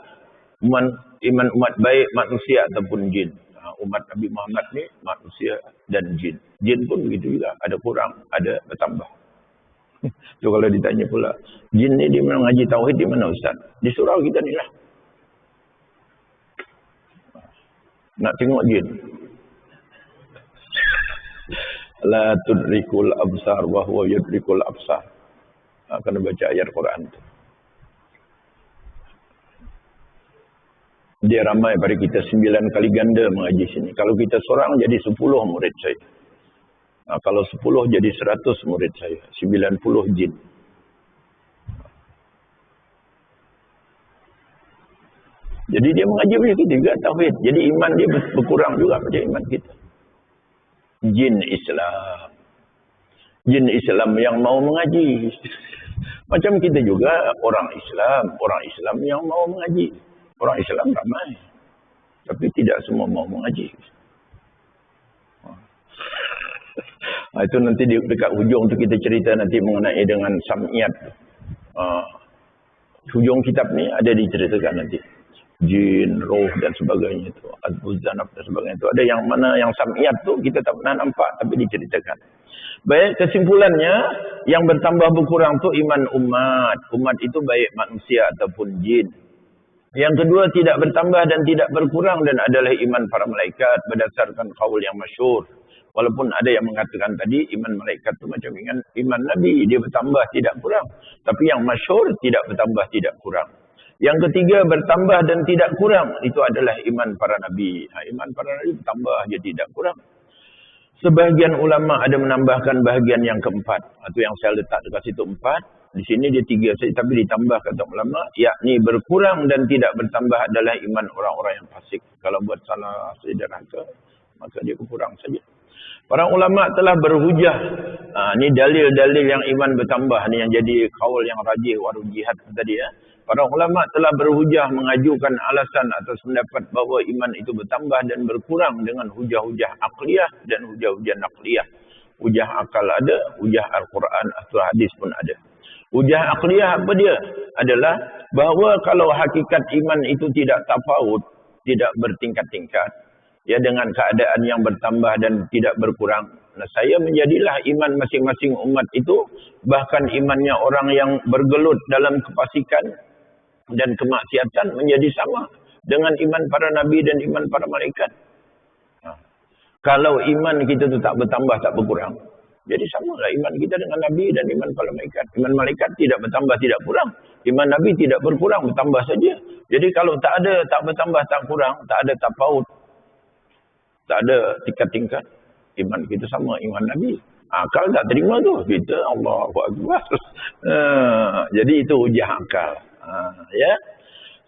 [SPEAKER 1] iman umat baik manusia ataupun jin. Umat Nabi Muhammad ni manusia dan jin. Jin pun begitu juga, ada kurang, ada bertambah. So kalau ditanya pula, jin ni di mana mengaji tauhid, di mana ustaz? Di surau kita ni lah. Nak tengok jin. La tudrikul absar wa huwa yudrikul absar. Kena baca ayat Quran tu. Dia ramai pada kita 9 kali ganda mengaji sini. Kalau kita seorang jadi 10 murid saya. Kalau 10 jadi 100 murid saya. 90 jin. Jadi dia mengaji macam kita juga tauhid. Jadi iman dia berkurang juga macam iman kita. Jin Islam. Jin Islam yang mau mengaji. Macam kita juga orang Islam yang mau mengaji. Orang Islam ramai. Tapi tidak semua mau mengaji. Itu nanti dekat hujung tu kita cerita nanti mengenai dengan sam'iyat. Hujung kitab ni ada diceritakan nanti. Jin, roh dan sebagainya itu. Al-Buzanab dan sebagainya itu. Ada yang mana yang sam'iyat tu kita tak pernah nampak tapi diceritakan. Baik, kesimpulannya yang bertambah berkurang tu iman umat. Umat itu baik manusia ataupun jin. Yang kedua tidak bertambah dan tidak berkurang dan adalah iman para malaikat berdasarkan qaul yang masyhur. Walaupun ada yang mengatakan tadi iman malaikat itu macam iman Nabi, dia bertambah tidak kurang. Tapi yang masyhur tidak bertambah tidak kurang. Yang ketiga, bertambah dan tidak kurang. Itu adalah iman para Nabi. Iman para Nabi bertambah, dia tidak kurang. Sebahagian ulama ada menambahkan bahagian yang keempat. Itu yang saya letak dekat situ 4. Di sini dia 3 saja, tapi ditambah kata ulama, yakni berkurang dan tidak bertambah adalah iman orang-orang yang fasik. Kalau buat salah sederhana, maka dia kurang saja. Para ulama telah berhujah. Ini dalil-dalil yang iman bertambah. Ini yang jadi kaul yang rajih warul jihad tadi ya. Para ulama telah berhujah mengajukan alasan atas pendapat bahawa iman itu bertambah dan berkurang dengan hujah-hujah akliyah dan hujah-hujah nakliyah. Hujah akal ada, hujah Al-Quran atau hadis pun ada. Hujah akliyah apa dia? Adalah bahawa kalau hakikat iman itu tidak tafawud, tidak bertingkat-tingkat, ya dengan keadaan yang bertambah dan tidak berkurang. Nah, saya menjadilah iman masing-masing umat itu, bahkan imannya orang yang bergelut dalam kefasikan dan kemaksiatan menjadi sama dengan iman para nabi dan iman para malaikat. Kalau iman kita itu tak bertambah, tak berkurang, jadi samalah iman kita dengan nabi dan iman para malaikat. Iman malaikat tidak bertambah, tidak kurang. Iman nabi tidak berkurang, bertambah saja. Jadi kalau tak ada, tak bertambah, tak kurang, tak ada tafawud, tak ada tingkat-tingkat, iman kita sama iman nabi. Akal tak terima tu, kita Allahu Akbar. Jadi itu hujah akal. Ya.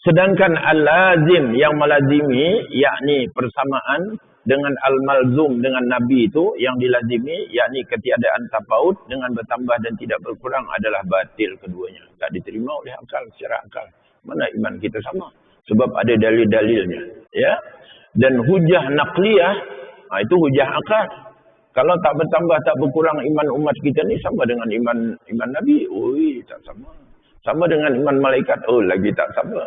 [SPEAKER 1] Sedangkan al-lazim yang melazimi, yakni persamaan dengan al-malzum dengan nabi itu yang dilazimi, yakni ketiadaan tafawud dengan bertambah dan tidak berkurang adalah batil keduanya. Tak diterima oleh akal, secara akal. Mana iman kita sama? Sebab ada dalil-dalilnya. Ya. Dan hujah nakliyah, itu hujah akal. Kalau tak bertambah, tak berkurang iman umat kita ni sama dengan iman nabi. Oi, tak sama. Sama dengan iman malaikat. Oh, lagi tak sama.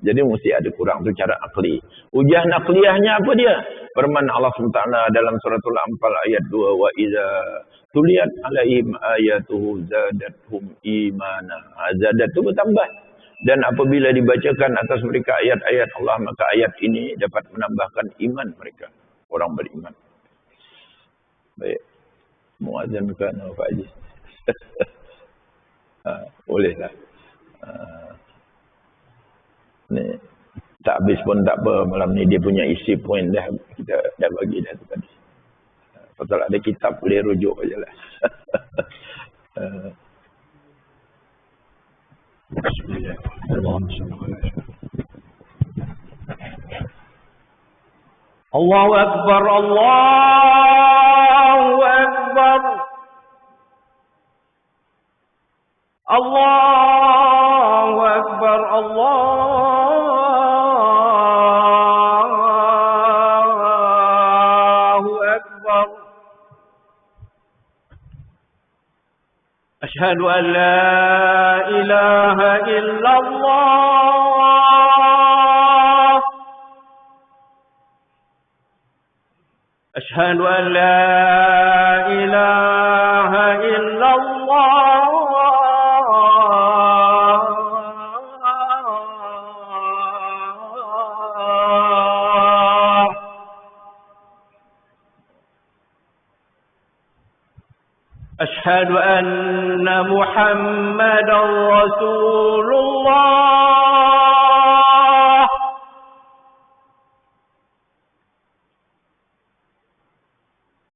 [SPEAKER 1] Jadi mesti ada kurang tu cara akli. Hujah nakliyahnya apa dia? Firman Allah SWT dalam suratul Anfal ayat 2. Wa iza tuliyat alaihim ayatuhu zadathum imana. Zadat tu bertambah. Dan apabila dibacakan atas mereka ayat-ayat Allah, maka ayat ini dapat menambahkan iman mereka. Orang beriman. Baik. Muazzankan Pak Haji. Bolehlah. Ni tak habis pun tak apa. Malam ni dia punya isi point dah. Kita dah bagi dah tu tadi. Pasal ada kitab boleh rujuk je lah.
[SPEAKER 2] Allahu Akbar, Allahu Akbar, Allahu Akbar, Allahu Akbar. Ashhadu an la ilaha illallah. Ashhadu an la ilaha illallah. أشهد أن محمدا رسول الله.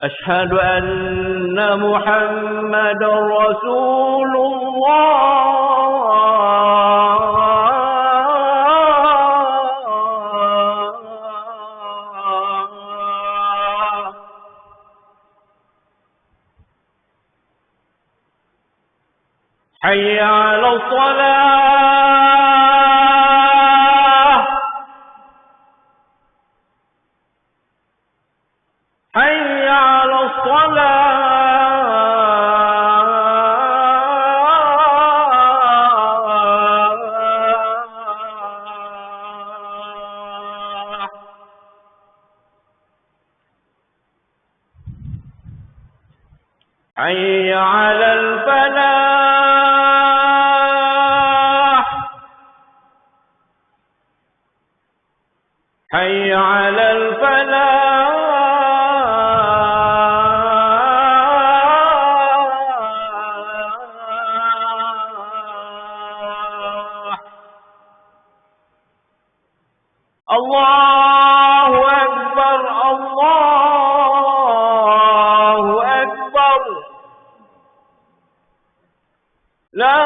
[SPEAKER 2] أشهد أن محمدا رسول الله. حي على الصلاة. حي على الصلاة. حي على الفلاح. حي على الفلاح. لا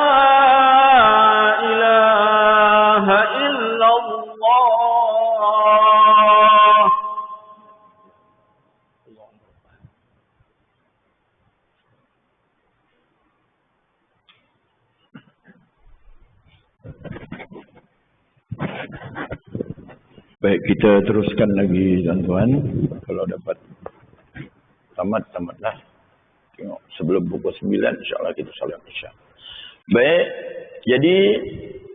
[SPEAKER 2] إله إلا الله.
[SPEAKER 1] Baik, kita teruskan lagi tuan-tuan. Kalau dapat tamatlah. Tengok sebelum pukul 9 insya-Allah kita salat Isya. Baik, jadi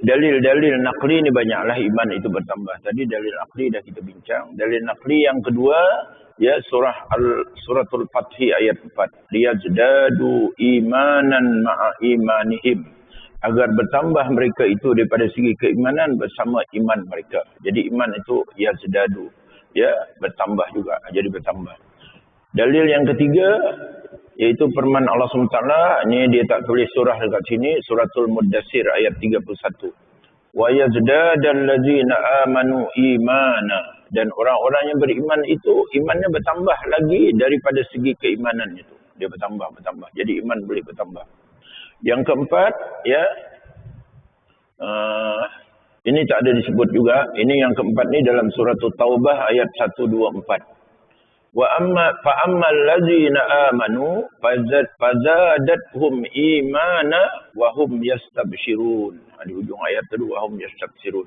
[SPEAKER 1] dalil-dalil naqli ni banyaklah iman itu bertambah. Tadi dalil aqli dah kita bincang. Dalil naqli yang kedua ya suratul Fath ayat 4. Liyazdadu imanan ma'a imanihim. Agar bertambah mereka itu daripada segi keimanan bersama iman mereka. Jadi iman itu yazdadu, ya, bertambah juga. Jadi bertambah. Dalil yang ketiga iaitu firman Allah SWT. Ini dia tak tulis surah dekat sini, suratul Muddassir ayat 31. Wa yazdadal ladzina amanu imana. Dan orang-orang yang beriman itu imannya bertambah lagi daripada segi keimanan itu. Dia bertambah. Jadi iman boleh bertambah. Yang keempat, ya, ini tak ada disebut juga. Ini yang keempat ni dalam surah Taubah ayat 124. Wa ammal ladzina amanu fazadathum imana wa hum yastabshirun. Di hujung ayat tu wa hum yastabshirun.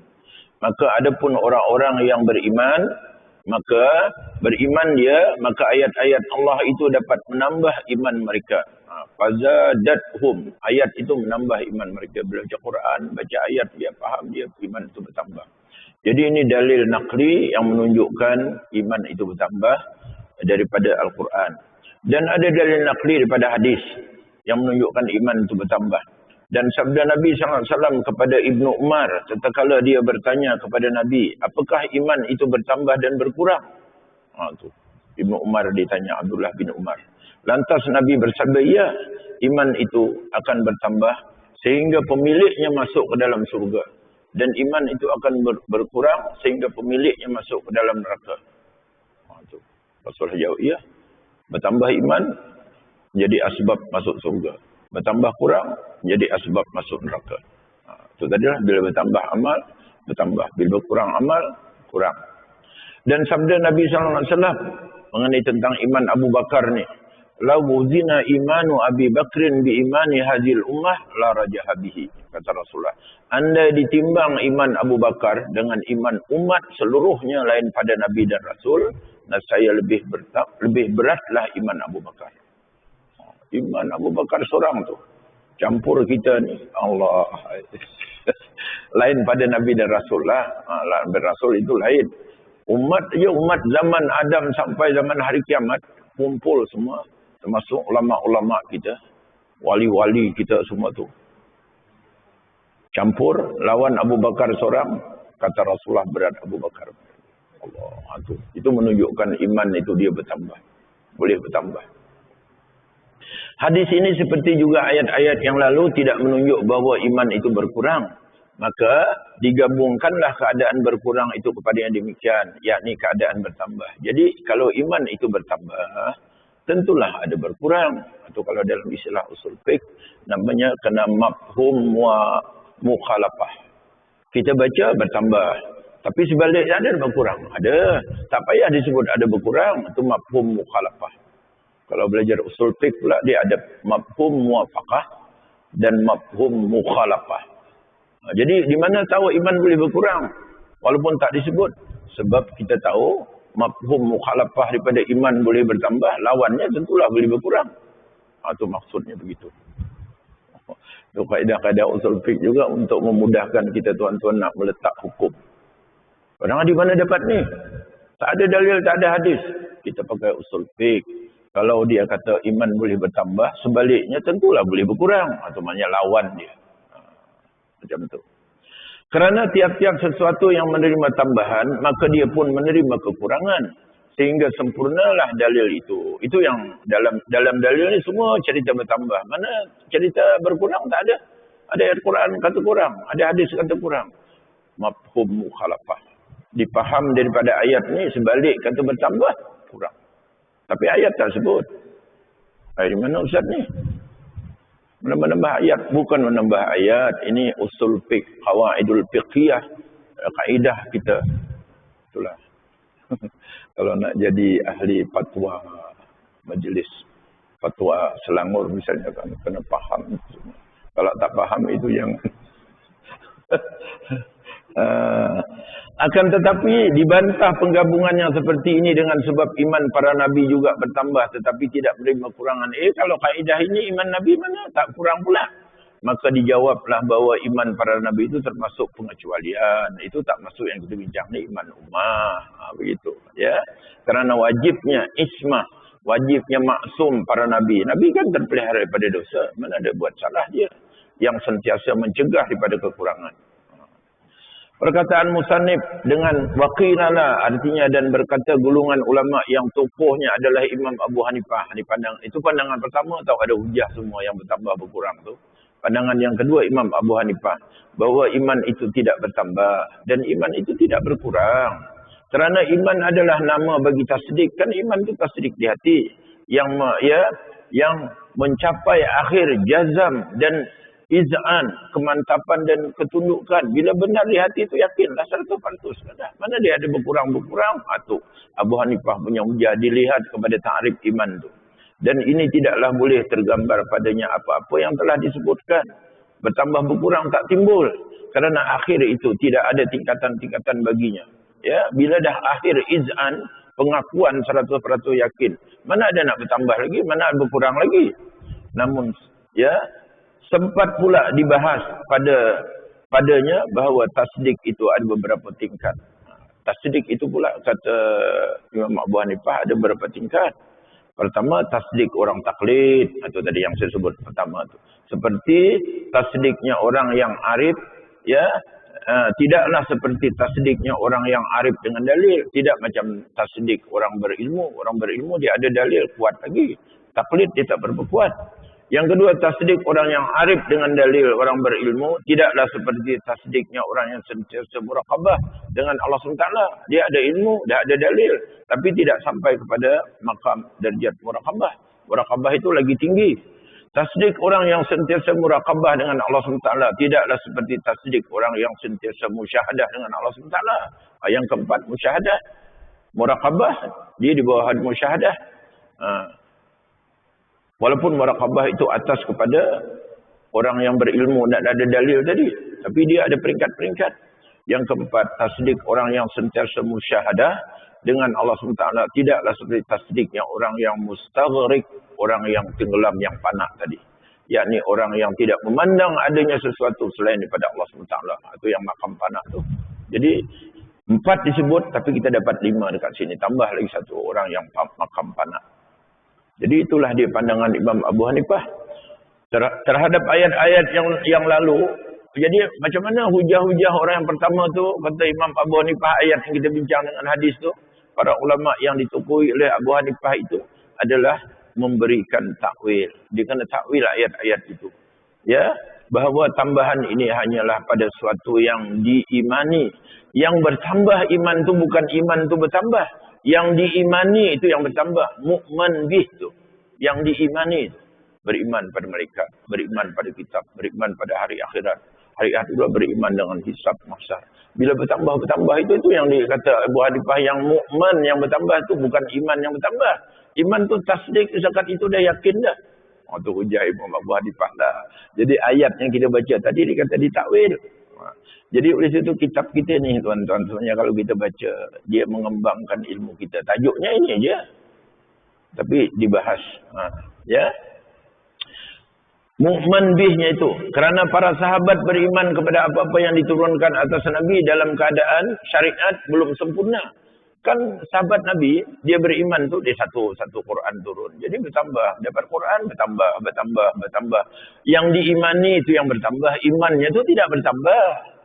[SPEAKER 1] Maka adapun orang-orang yang beriman, maka maka ayat-ayat Allah itu dapat menambah iman mereka. Fazadathum, ayat itu menambah iman mereka. Bila baca Quran, baca ayat, dia faham, dia iman itu bertambah. Jadi ini dalil naqli yang menunjukkan iman itu bertambah daripada Al-Quran. Dan ada dalil naqli daripada hadis yang menunjukkan iman itu bertambah. Dan sabda Nabi SAW kepada Ibnu Umar, tatkala dia bertanya kepada Nabi, apakah iman itu bertambah dan berkurang? Ibnu Umar ditanya, Abdullah bin Umar. Lantas Nabi bersabda, ya, iman itu akan bertambah sehingga pemiliknya masuk ke dalam surga. Dan iman itu akan berkurang sehingga pemiliknya masuk ke dalam neraka. Rasulullah jawab, ya, bertambah iman jadi asbab masuk surga. Bertambah kurang jadi asbab masuk neraka. Itu tadilah, bila bertambah amal, bertambah. Bila berkurang amal, kurang. Dan sabda Nabi SAW mengenai tentang iman Abu Bakar ni, "Lau wuzina imanu Abi Bakrin bi imani hadhil ummah la rajaha bihi," kata Rasulullah. Andai ditimbang iman Abu Bakar dengan iman umat seluruhnya lain pada Nabi dan Rasul, saya lebih beratlah iman Abu Bakar. Iman Abu Bakar seorang tu. Campur kita ni. Allah. Lain pada Nabi dan Rasul lah. Rasul itu lain. Umat zaman Adam sampai zaman hari kiamat, kumpul semua. Termasuk ulama-ulama kita. Wali-wali kita semua tu. Campur lawan Abu Bakar seorang. Kata Rasulullah, berat Abu Bakar. Allah. Itu menunjukkan iman itu dia bertambah. Boleh bertambah. Hadis ini seperti juga ayat-ayat yang lalu tidak menunjuk bahawa iman itu berkurang. Maka digabungkanlah keadaan berkurang itu kepada yang demikian, yakni keadaan bertambah. Jadi kalau iman itu bertambah, tentulah ada berkurang. Atau kalau dalam istilah usul fiqh, namanya kena mafhum wa mukhalafah. Kita baca bertambah, tapi sebaliknya ada berkurang. Ada, tak payah disebut ada berkurang, itu mafhum mukhalafah. Kalau belajar usul fiqh pula, dia ada mafhum muwafaqah dan mafhum mukhalafah. Jadi di mana tahu iman boleh berkurang? Walaupun tak disebut. Sebab kita tahu mafhum mukhalafah daripada iman boleh bertambah, lawannya tentulah boleh berkurang. Itu maksudnya begitu. Itu kaedah-kaedah usul fiqh juga untuk memudahkan kita tuan-tuan nak meletak hukum. Orang di mana dapat ni? Tak ada dalil, tak ada hadis. Kita pakai usul fiqh. Kalau dia kata iman boleh bertambah, sebaliknya tentulah boleh berkurang. Atau maknanya lawan dia. Macam tu. Kerana tiap-tiap sesuatu yang menerima tambahan, maka dia pun menerima kekurangan. Sehingga sempurnalah dalil itu. Itu yang dalam dalil ni semua cerita bertambah. Mana cerita berkurang tak ada. Ada ayat Quran kata kurang. Ada hadis kata kurang. Mafhum mukhalafah. Dipaham daripada ayat ni sebalik kata bertambah, kurang. Tapi ayat tak sebut. Dari mana Ustaz ni? Menambah ayat, bukan menambah ayat. Ini usul fiqh, qawaidul fiqhiyah, kaidah kita. Itulah. Kalau nak jadi ahli fatwa majlis, fatwa Selangor misalnya kan, kena faham. Kalau tak faham itu yang akan tetapi dibantah penggabungannya seperti ini dengan sebab iman para nabi juga bertambah tetapi tidak menerima kurangan. Kalau kaidah ini iman nabi mana tak kurang pula? Maka dijawablah bahawa iman para nabi itu termasuk pengecualian. Itu tak masuk yang kita bincang ni, iman ummah. Begitu. Ya. Kerana wajibnya ismah, wajibnya maksum para nabi. Nabi kan terpelihara daripada dosa. Mana ada buat salah dia. Yang sentiasa mencegah daripada kekurangan. Perkataan musannif dengan waqilana artinya dan berkata gulungan ulama yang tokohnya adalah Imam Abu Hanifah. Itu pandangan pertama atau ada hujah semua yang bertambah berkurang tu. Pandangan yang kedua Imam Abu Hanifah bahawa iman itu tidak bertambah dan iman itu tidak berkurang. Kerana iman adalah nama bagi tasdik, kan iman itu tasdik di hati yang mencapai akhir jazam dan iz'an, kemantapan dan ketundukan. Bila benar di hati itu yakinlah 100%. Mana dia ada berkurang-berkurang? Itu Abu Hanifah punya hujah dilihat kepada ta'rif iman itu. Dan ini tidaklah boleh tergambar padanya apa-apa yang telah disebutkan. Bertambah berkurang tak timbul. Kerana akhir itu tidak ada tingkatan-tingkatan baginya. Ya, bila dah akhir iz'an, pengakuan 100% yakin. Mana ada nak bertambah lagi, mana ada berkurang lagi. Namun, ya, sempat pula dibahas padanya bahawa tasdik itu ada beberapa tingkat. Tasdik itu pula kata Imam Abu Hanifah ada beberapa tingkat. Pertama, tasdik orang taklid. Itu tadi yang saya sebut pertama tu. Seperti tasdiknya orang yang arif, ya, tidaklah seperti tasdiknya orang yang arif dengan dalil. Tidak macam tasdik orang berilmu. Orang berilmu dia ada dalil kuat lagi. Taklid dia tak berapa kuat. Yang kedua, tasdik orang yang arif dengan dalil orang berilmu tidaklah seperti tasdiknya orang yang sentiasa muraqabah dengan Allah SWT. Dia ada ilmu, dia ada dalil, tapi tidak sampai kepada maqam darjat muraqabah. Muraqabah itu lagi tinggi. Tasdik orang yang sentiasa muraqabah dengan Allah SWT tidaklah seperti tasdik orang yang sentiasa musyahadah dengan Allah SWT. Yang keempat, musyahadah. Muraqabah, dia di bawah musyahadah. Walaupun muraqabah itu atas kepada orang yang berilmu dan ada dalil tadi. Tapi dia ada peringkat-peringkat. Yang keempat, tasdik orang yang sentiasa musyahadah dengan Allah SWT. Tidaklah seperti tasdiknya orang yang mustaghrik, orang yang tenggelam, yang panak tadi. Yakni orang yang tidak memandang adanya sesuatu selain daripada Allah SWT. Itu yang makam panak tu. Jadi, 4 disebut, tapi kita dapat 5 dekat sini. Tambah lagi 1 orang yang makam panak. Jadi itulah dia pandangan Imam Abu Hanifah terhadap ayat-ayat yang lalu. Jadi macam mana hujah-hujah orang yang pertama tu, kata Imam Abu Hanifah, ayat yang kita bincang dengan hadis tu, para ulama yang ditukui oleh Abu Hanifah itu adalah memberikan takwil. Dia kena takwil ayat-ayat itu. Ya, bahawa tambahan ini hanyalah pada suatu yang diimani. Yang bertambah iman tu bukan iman tu bertambah. Yang diimani itu yang bertambah. Mu'man bih tu. Yang diimani itu. Beriman pada mereka. Beriman pada kitab. Beriman pada hari akhirat. Hari akhirat juga beriman dengan hisab mahsyar. Bila bertambah itu yang dikata Abu Hanifah yang mu'man yang bertambah tu bukan iman yang bertambah. Iman tu tasdik zakat itu dah yakin dah. Itu hujah Imam Abu Hanifah dah. Jadi ayat yang kita baca tadi dikata ditakwil. Jadi oleh situ kitab kita ni tuan-tuan, sebenarnya kalau kita baca, dia mengembangkan ilmu kita. Tajuknya ini aja. Tapi dibahas. Ya. Mu'man bihnya itu. Kerana para sahabat beriman kepada apa-apa yang diturunkan atas Nabi dalam keadaan syariat belum sempurna. Kan sahabat Nabi, dia beriman tu, dia satu Quran turun. Jadi bertambah. Dapat Quran, bertambah. Yang diimani itu yang bertambah. Imannya itu tidak bertambah.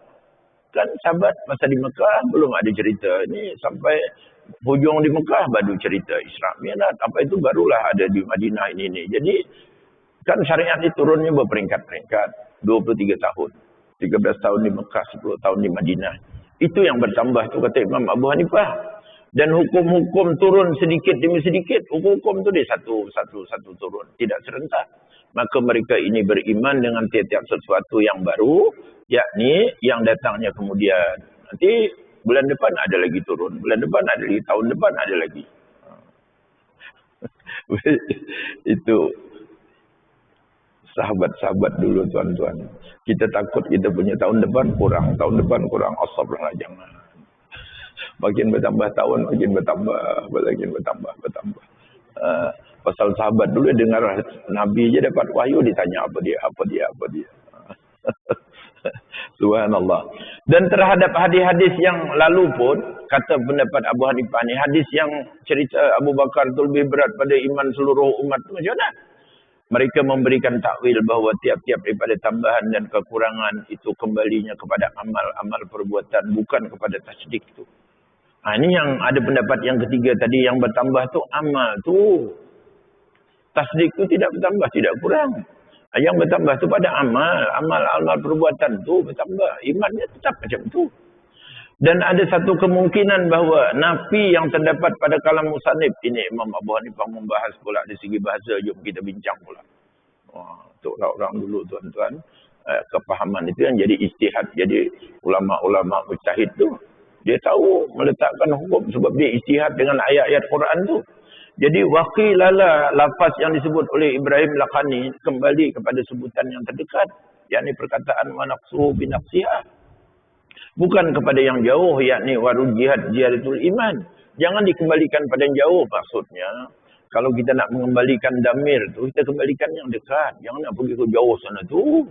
[SPEAKER 1] Kan sahabat masa di Mekah belum ada cerita. Ini sampai hujung di Mekah baru cerita Isra Mi'raj. Apa itu barulah ada di Madinah ini. Jadi kan syariat ini turunnya berperingkat-peringkat. 23 tahun. 13 tahun di Mekah, 10 tahun di Madinah. Itu yang bertambah tu kata Imam Abu Hanifah. Dan hukum-hukum turun sedikit demi sedikit. Hukum-hukum tu dia satu turun. Tidak serentak. Maka mereka ini beriman dengan tiap-tiap sesuatu yang baru, yakni yang datangnya kemudian. Nanti bulan depan ada lagi turun, bulan depan ada lagi, tahun depan ada lagi. Itu sahabat-sahabat dulu tuan-tuan. Kita takut kita punya tahun depan kurang, astagfirullah, jangan. Makin bertambah tahun, makin bertambah. Pasal sahabat dulu dengar Nabi je dapat wahyu, ditanya apa dia. Subhanallah. Dan terhadap hadis-hadis yang lalu pun, kata pendapat Abu Hanifah ni, hadis yang cerita Abu Bakar itu lebih berat pada iman seluruh umat itu macam mana? Mereka memberikan takwil bahawa tiap-tiap daripada tambahan dan kekurangan itu kembalinya kepada amal perbuatan, bukan kepada tasdik itu. Ini yang ada pendapat yang ketiga tadi, yang bertambah tu amal tu. Tasdik tu tidak bertambah, tidak kurang. Yang bertambah tu pada amal perbuatan tu bertambah. Imannya tetap macam tu. Dan ada satu kemungkinan bahawa nafi yang terdapat pada kalam musannif ini, Imam Abu Hanifah membahas pula dari segi bahasa, jom kita bincang pula. Untuk orang-orang dulu tuan-tuan, kepahaman itu yang jadi ijtihad. Jadi ulama-ulama mujtahid tu, dia tahu meletakkan hukum sebab dia ijtihad dengan ayat-ayat Quran tu. Jadi waqilala, lafaz yang disebut oleh Ibrahim Lakhani kembali kepada sebutan yang terdekat, yakni perkataan manaqsuhu binaqsiha. Bukan kepada yang jauh, yakni jihadatul iman. Jangan dikembalikan pada yang jauh maksudnya. Kalau kita nak mengembalikan damir tu, kita kembalikan yang dekat. Jangan nak pergi ke jauh sana tu.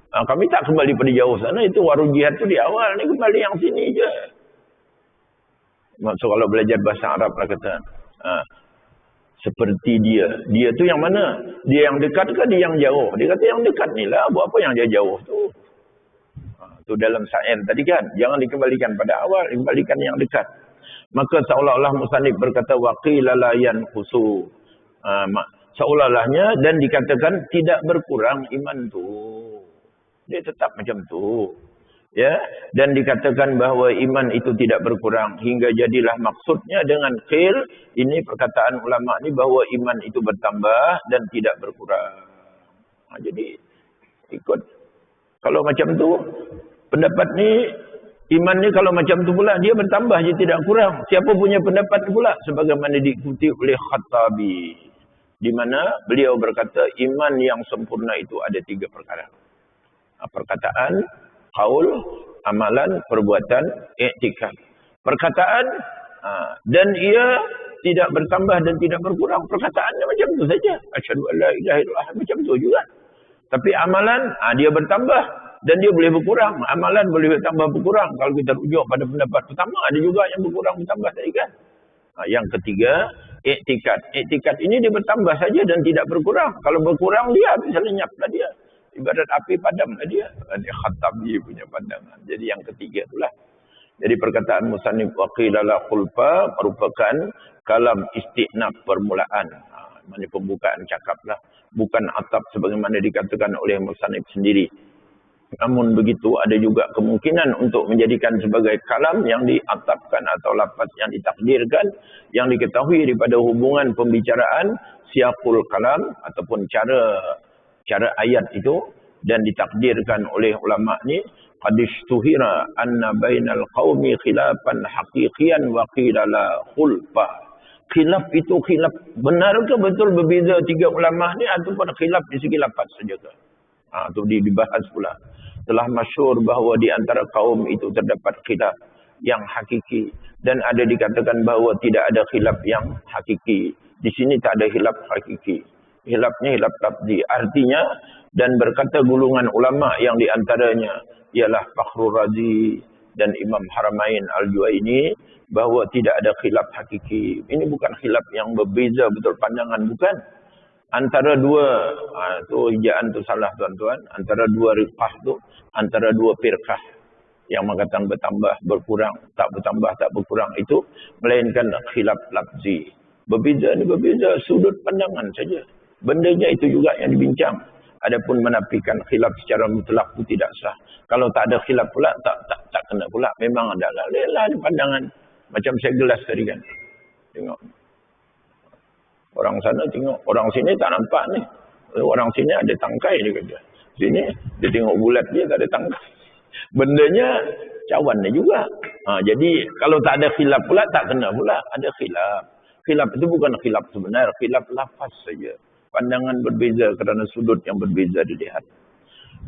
[SPEAKER 1] Kami tak kembali pada jauh sana, itu jihad tu di awal, ni kembali yang sini je. Maksud kalau belajar bahasa Arab lah kata, seperti dia tu yang mana? Dia yang dekat ke dia yang jauh? Dia kata yang dekat ni lah, buat apa yang dia jauh tu? Tu dalam sa'in tadi kan, jangan dikembalikan pada awal, dikembalikan yang dekat. Maka seolah-olah musannif berkata waqila la yanqusu, seolah-olahnya, dan dikatakan tidak berkurang iman tu, dia tetap macam tu. Ya, dan dikatakan bahawa iman itu tidak berkurang hingga jadilah maksudnya dengan qil ini, perkataan ulama ni bahawa iman itu bertambah dan tidak berkurang. Jadi ikut kalau macam tu pendapat ni, iman ni kalau macam tu pula dia bertambah je tidak kurang. Siapa punya pendapat pula? Sebagaimana diikuti oleh Khattabi, di mana beliau berkata iman yang sempurna itu ada 3 perkara. Perkataan, qaul, amalan, perbuatan, i'tikad. Perkataan dan ia tidak bertambah dan tidak berkurang. Perkataannya macam tu saja. Asyhadu an la ilaha illallah, macam tu juga. Tapi amalan dia bertambah dan dia boleh berkurang. Amalan boleh bertambah berkurang. Kalau kita rujuk pada pendapat pertama, ada juga yang berkurang bertambah tadi kan. Yang ketiga, i'tikad. I'tikad ini dia bertambah saja dan tidak berkurang. Kalau berkurang dia bisa lenyaplah dia. Ibarat api padamlah dia. Dia Khattabi punya pandangan. Jadi yang ketiga itulah. Jadi perkataan musannif waqila la khulfa merupakan kalam istinaf permulaan. Mana pembukaan cakaplah. Bukan atap sebagaimana dikatakan oleh musannif sendiri. Namun begitu ada juga kemungkinan untuk menjadikan sebagai kalam yang diatapkan atau lafaz yang ditakdirkan, yang diketahui daripada hubungan pembicaraan, siaqul kalam ataupun cara ayat itu, dan ditakdirkan oleh ulama ni qadistuhira anna bainal qaumi khilafan haqiqiyan wa qila la khulfa. Khilaf itu khilaf benar ke betul berbeza 3 ulama ni ataupun khilaf di segi lafaz saja ke? Itu dibahas pula. Telah masyhur bahawa di antara kaum itu terdapat khilaf yang hakiki dan ada dikatakan bahawa tidak ada khilaf yang hakiki. Di sini tak ada khilaf hakiki. Khilafnya khilaf lafzi. Artinya, dan berkata gulungan ulama yang diantaranya ialah Fakhrul Razi dan Imam Haramain Al-Juwaini bahawa tidak ada khilaf hakiki. Ini bukan khilaf yang berbeza betul pandangan, bukan. Antara dua, tu hijaan tu salah tuan-tuan, antara dua riqah tu, antara dua firqah yang mengatakan bertambah, berkurang, tak bertambah, tak berkurang itu, melainkan khilaf lafzi. Berbeza ni berbeza sudut pandangan saja. Bendanya itu juga yang dibincang. Adapun menafikan khilaf secara mutlak itu tidak sah. Kalau tak ada khilaf pula, tak kena pula. Memang adalah lelah pandangan. Macam saya gelas tadi kan. Tengok. Orang sana tengok. Orang sini tak nampak ni. Orang sini ada tangkai dia kata. Sini dia tengok bulat dia tak ada tangkai. Bendanya cawan dia juga. Jadi kalau tak ada khilaf pula tak kena pula. Ada khilaf. Khilaf itu bukan khilaf sebenar, khilaf lafaz saja. Pandangan berbeza kerana sudut yang berbeza dilihat.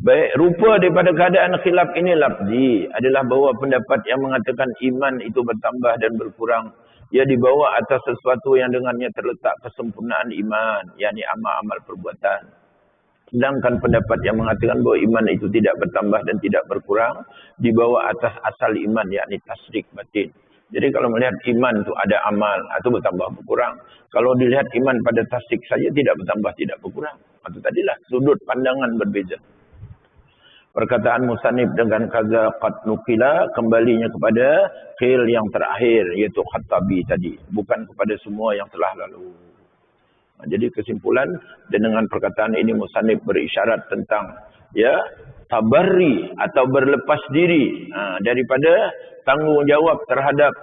[SPEAKER 1] Baik, rupa daripada keadaan khilaf ini lafzi adalah bahawa pendapat yang mengatakan iman itu bertambah dan berkurang, ia dibawa atas sesuatu yang dengannya terletak kesempurnaan iman, yakni amal-amal perbuatan. Sedangkan pendapat yang mengatakan bahawa iman itu tidak bertambah dan tidak berkurang, dibawa atas asal iman, yakni tasdik batin. Jadi kalau melihat iman itu ada amal atau bertambah berkurang. Kalau dilihat iman pada tasdik saja tidak bertambah tidak berkurang. Itu tadilah sudut pandangan berbeza. Perkataan musannif dengan kaza qad nukila kembalinya kepada qil yang terakhir iaitu Khattabi tadi, bukan kepada semua yang telah lalu. Jadi kesimpulan dengan perkataan ini musannif berisyarat tentang tabarri atau berlepas diri daripada tanggungjawab terhadap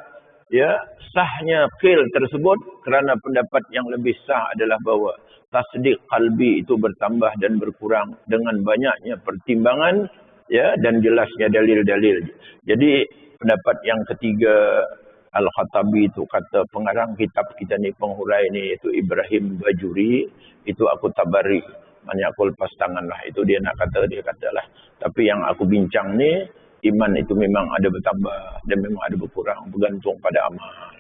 [SPEAKER 1] sahnya qil tersebut, kerana pendapat yang lebih sah adalah bahawa tasdik qalbi itu bertambah dan berkurang dengan banyaknya pertimbangan dan jelasnya dalil-dalil. Jadi pendapat yang ketiga Al-Khattabi itu kata pengarang kitab kita ni, penghurai ni, iaitu Ibrahim Bajuri, itu aku tabari. Maknanya aku lepas tangan lah. Itu dia nak kata, dia katalah. Tapi yang aku bincang ni, iman itu memang ada bertambah dan memang ada berkurang, bergantung pada amal.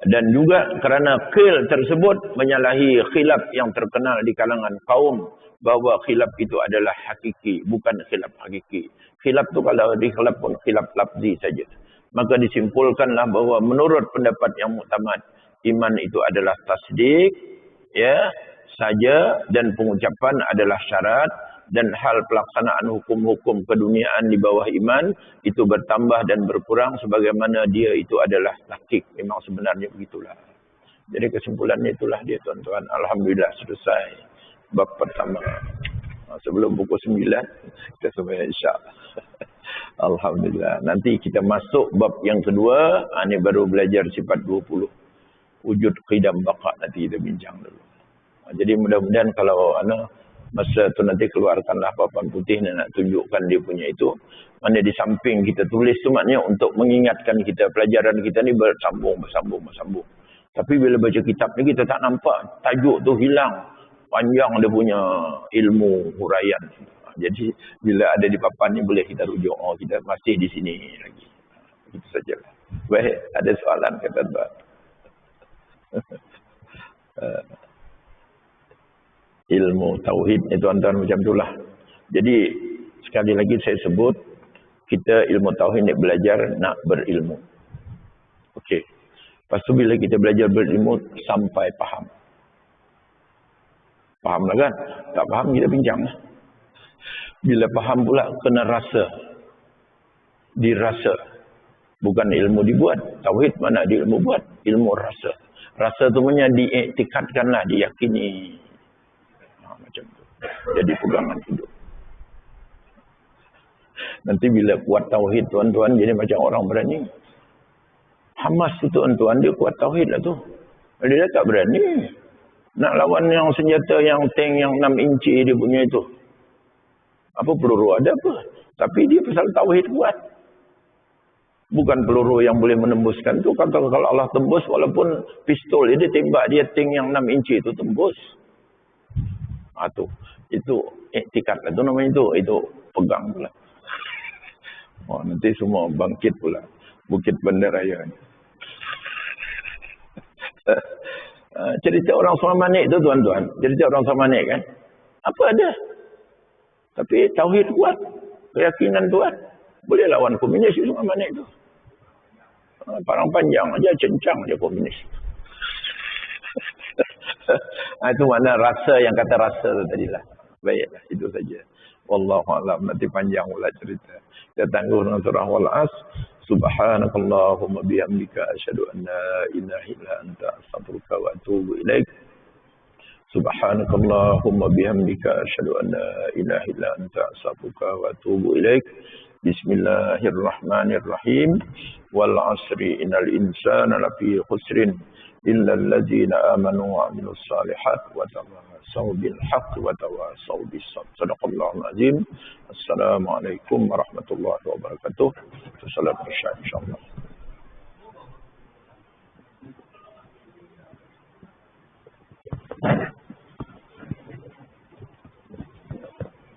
[SPEAKER 1] Dan juga kerana qil tersebut menyalahi khilaf yang terkenal di kalangan kaum, bahawa khilaf itu adalah hakiki, bukan khilaf hakiki. Khilaf tu kalau dikhilaf pun khilaf lafzi saja. Maka disimpulkanlah bahawa menurut pendapat yang muktamad, iman itu adalah tasdik saja, dan pengucapan adalah syarat, dan hal pelaksanaan hukum-hukum keduniaan di bawah iman itu bertambah dan berkurang sebagaimana dia itu adalah tahqiq. Memang sebenarnya begitulah. Jadi kesimpulannya itulah dia tuan-tuan. Alhamdulillah selesai bab pertama. Sebelum pukul 9 kita sampai insya-Allah. Alhamdulillah. Nanti kita masuk bab yang kedua. Ini baru belajar sifat 20. Wujud qidam baqa, nanti kita bincang dulu. Jadi mudah-mudahan kalau masa tu nanti keluarkanlah papan putih dan nak tunjukkan dia punya itu. Mana di samping kita tulis tu maknanya untuk mengingatkan kita, pelajaran kita ni bersambung. Tapi bila baca kitab ni kita tak nampak tajuk tu hilang. Panjang dia punya ilmu huraian. Jadi bila ada di papan ni boleh kita rujuk. Kita masih di sini lagi. Itu sajalah. Baik, ada soalan kata Tuan. Ilmu tauhid ni tuan-tuan macam itulah. Jadi sekali lagi saya sebut, kita ilmu tauhid ni belajar nak berilmu. Okey. Lepas tu bila kita belajar berilmu sampai faham. Fahamlah kan? Tak faham kita bincang. Bila faham pula kena rasa. Dirasa. Bukan ilmu dibuat. Tauhid mana di ilmu buat? Ilmu rasa. Rasa tu punya diiktikadkanlah, diyakini. Macam tu. Jadi pegangan hidup. Nanti bila kuat tauhid tuan-tuan jadi macam orang berani. Hamas tu tuan-tuan dia kuat tauhid lah tu. Dia tak berani. Nak lawan yang senjata yang tank yang 6 inci dia punya itu. Apa peluru ada apa? Tapi dia pasal tauhid kuat. Bukan peluru yang boleh menembuskan tu. Kalau Allah tembus walaupun pistol dia tembak dia tank yang 6 inci itu tembus. Itu iktikad lah tu namanya itu pegang pula. Nanti semua bangkit pula Bukit Bandaraya ni. Cerita orang Samanik tu tuan-tuan, cerita orang Samanik kan, apa ada, tapi tauhid kuat, keyakinan kuat, boleh lawan komunis itu Samanik tu. Parang panjang aja, cencang aja komunis. Itu mana rasa, yang kata rasa tu tadilah. Baiklah, itu saja. Wallahu a'lam. Nanti panjang pula cerita. Kita tangguh dengan surah Wal-As. Subhanakallahumma bihamdika asyhadu an la ilaha illa anta astaghfiruka wa atubu ilaik. Subhanakallahumma bihamdika asyhadu an la ilaha illa anta astaghfiruka wa atubu ilaik. Bismillahirrahmanirrahim. Wal 'asri innal insana lafi khusrin illa alladzina amanu wa 'amilus shalihat wa tawasaw bil haqqi wa tawasaw bis sabr. Shadaqallahul azim. Assalamualaikum warahmatullahi wabarakatuh. Salam insya Allah.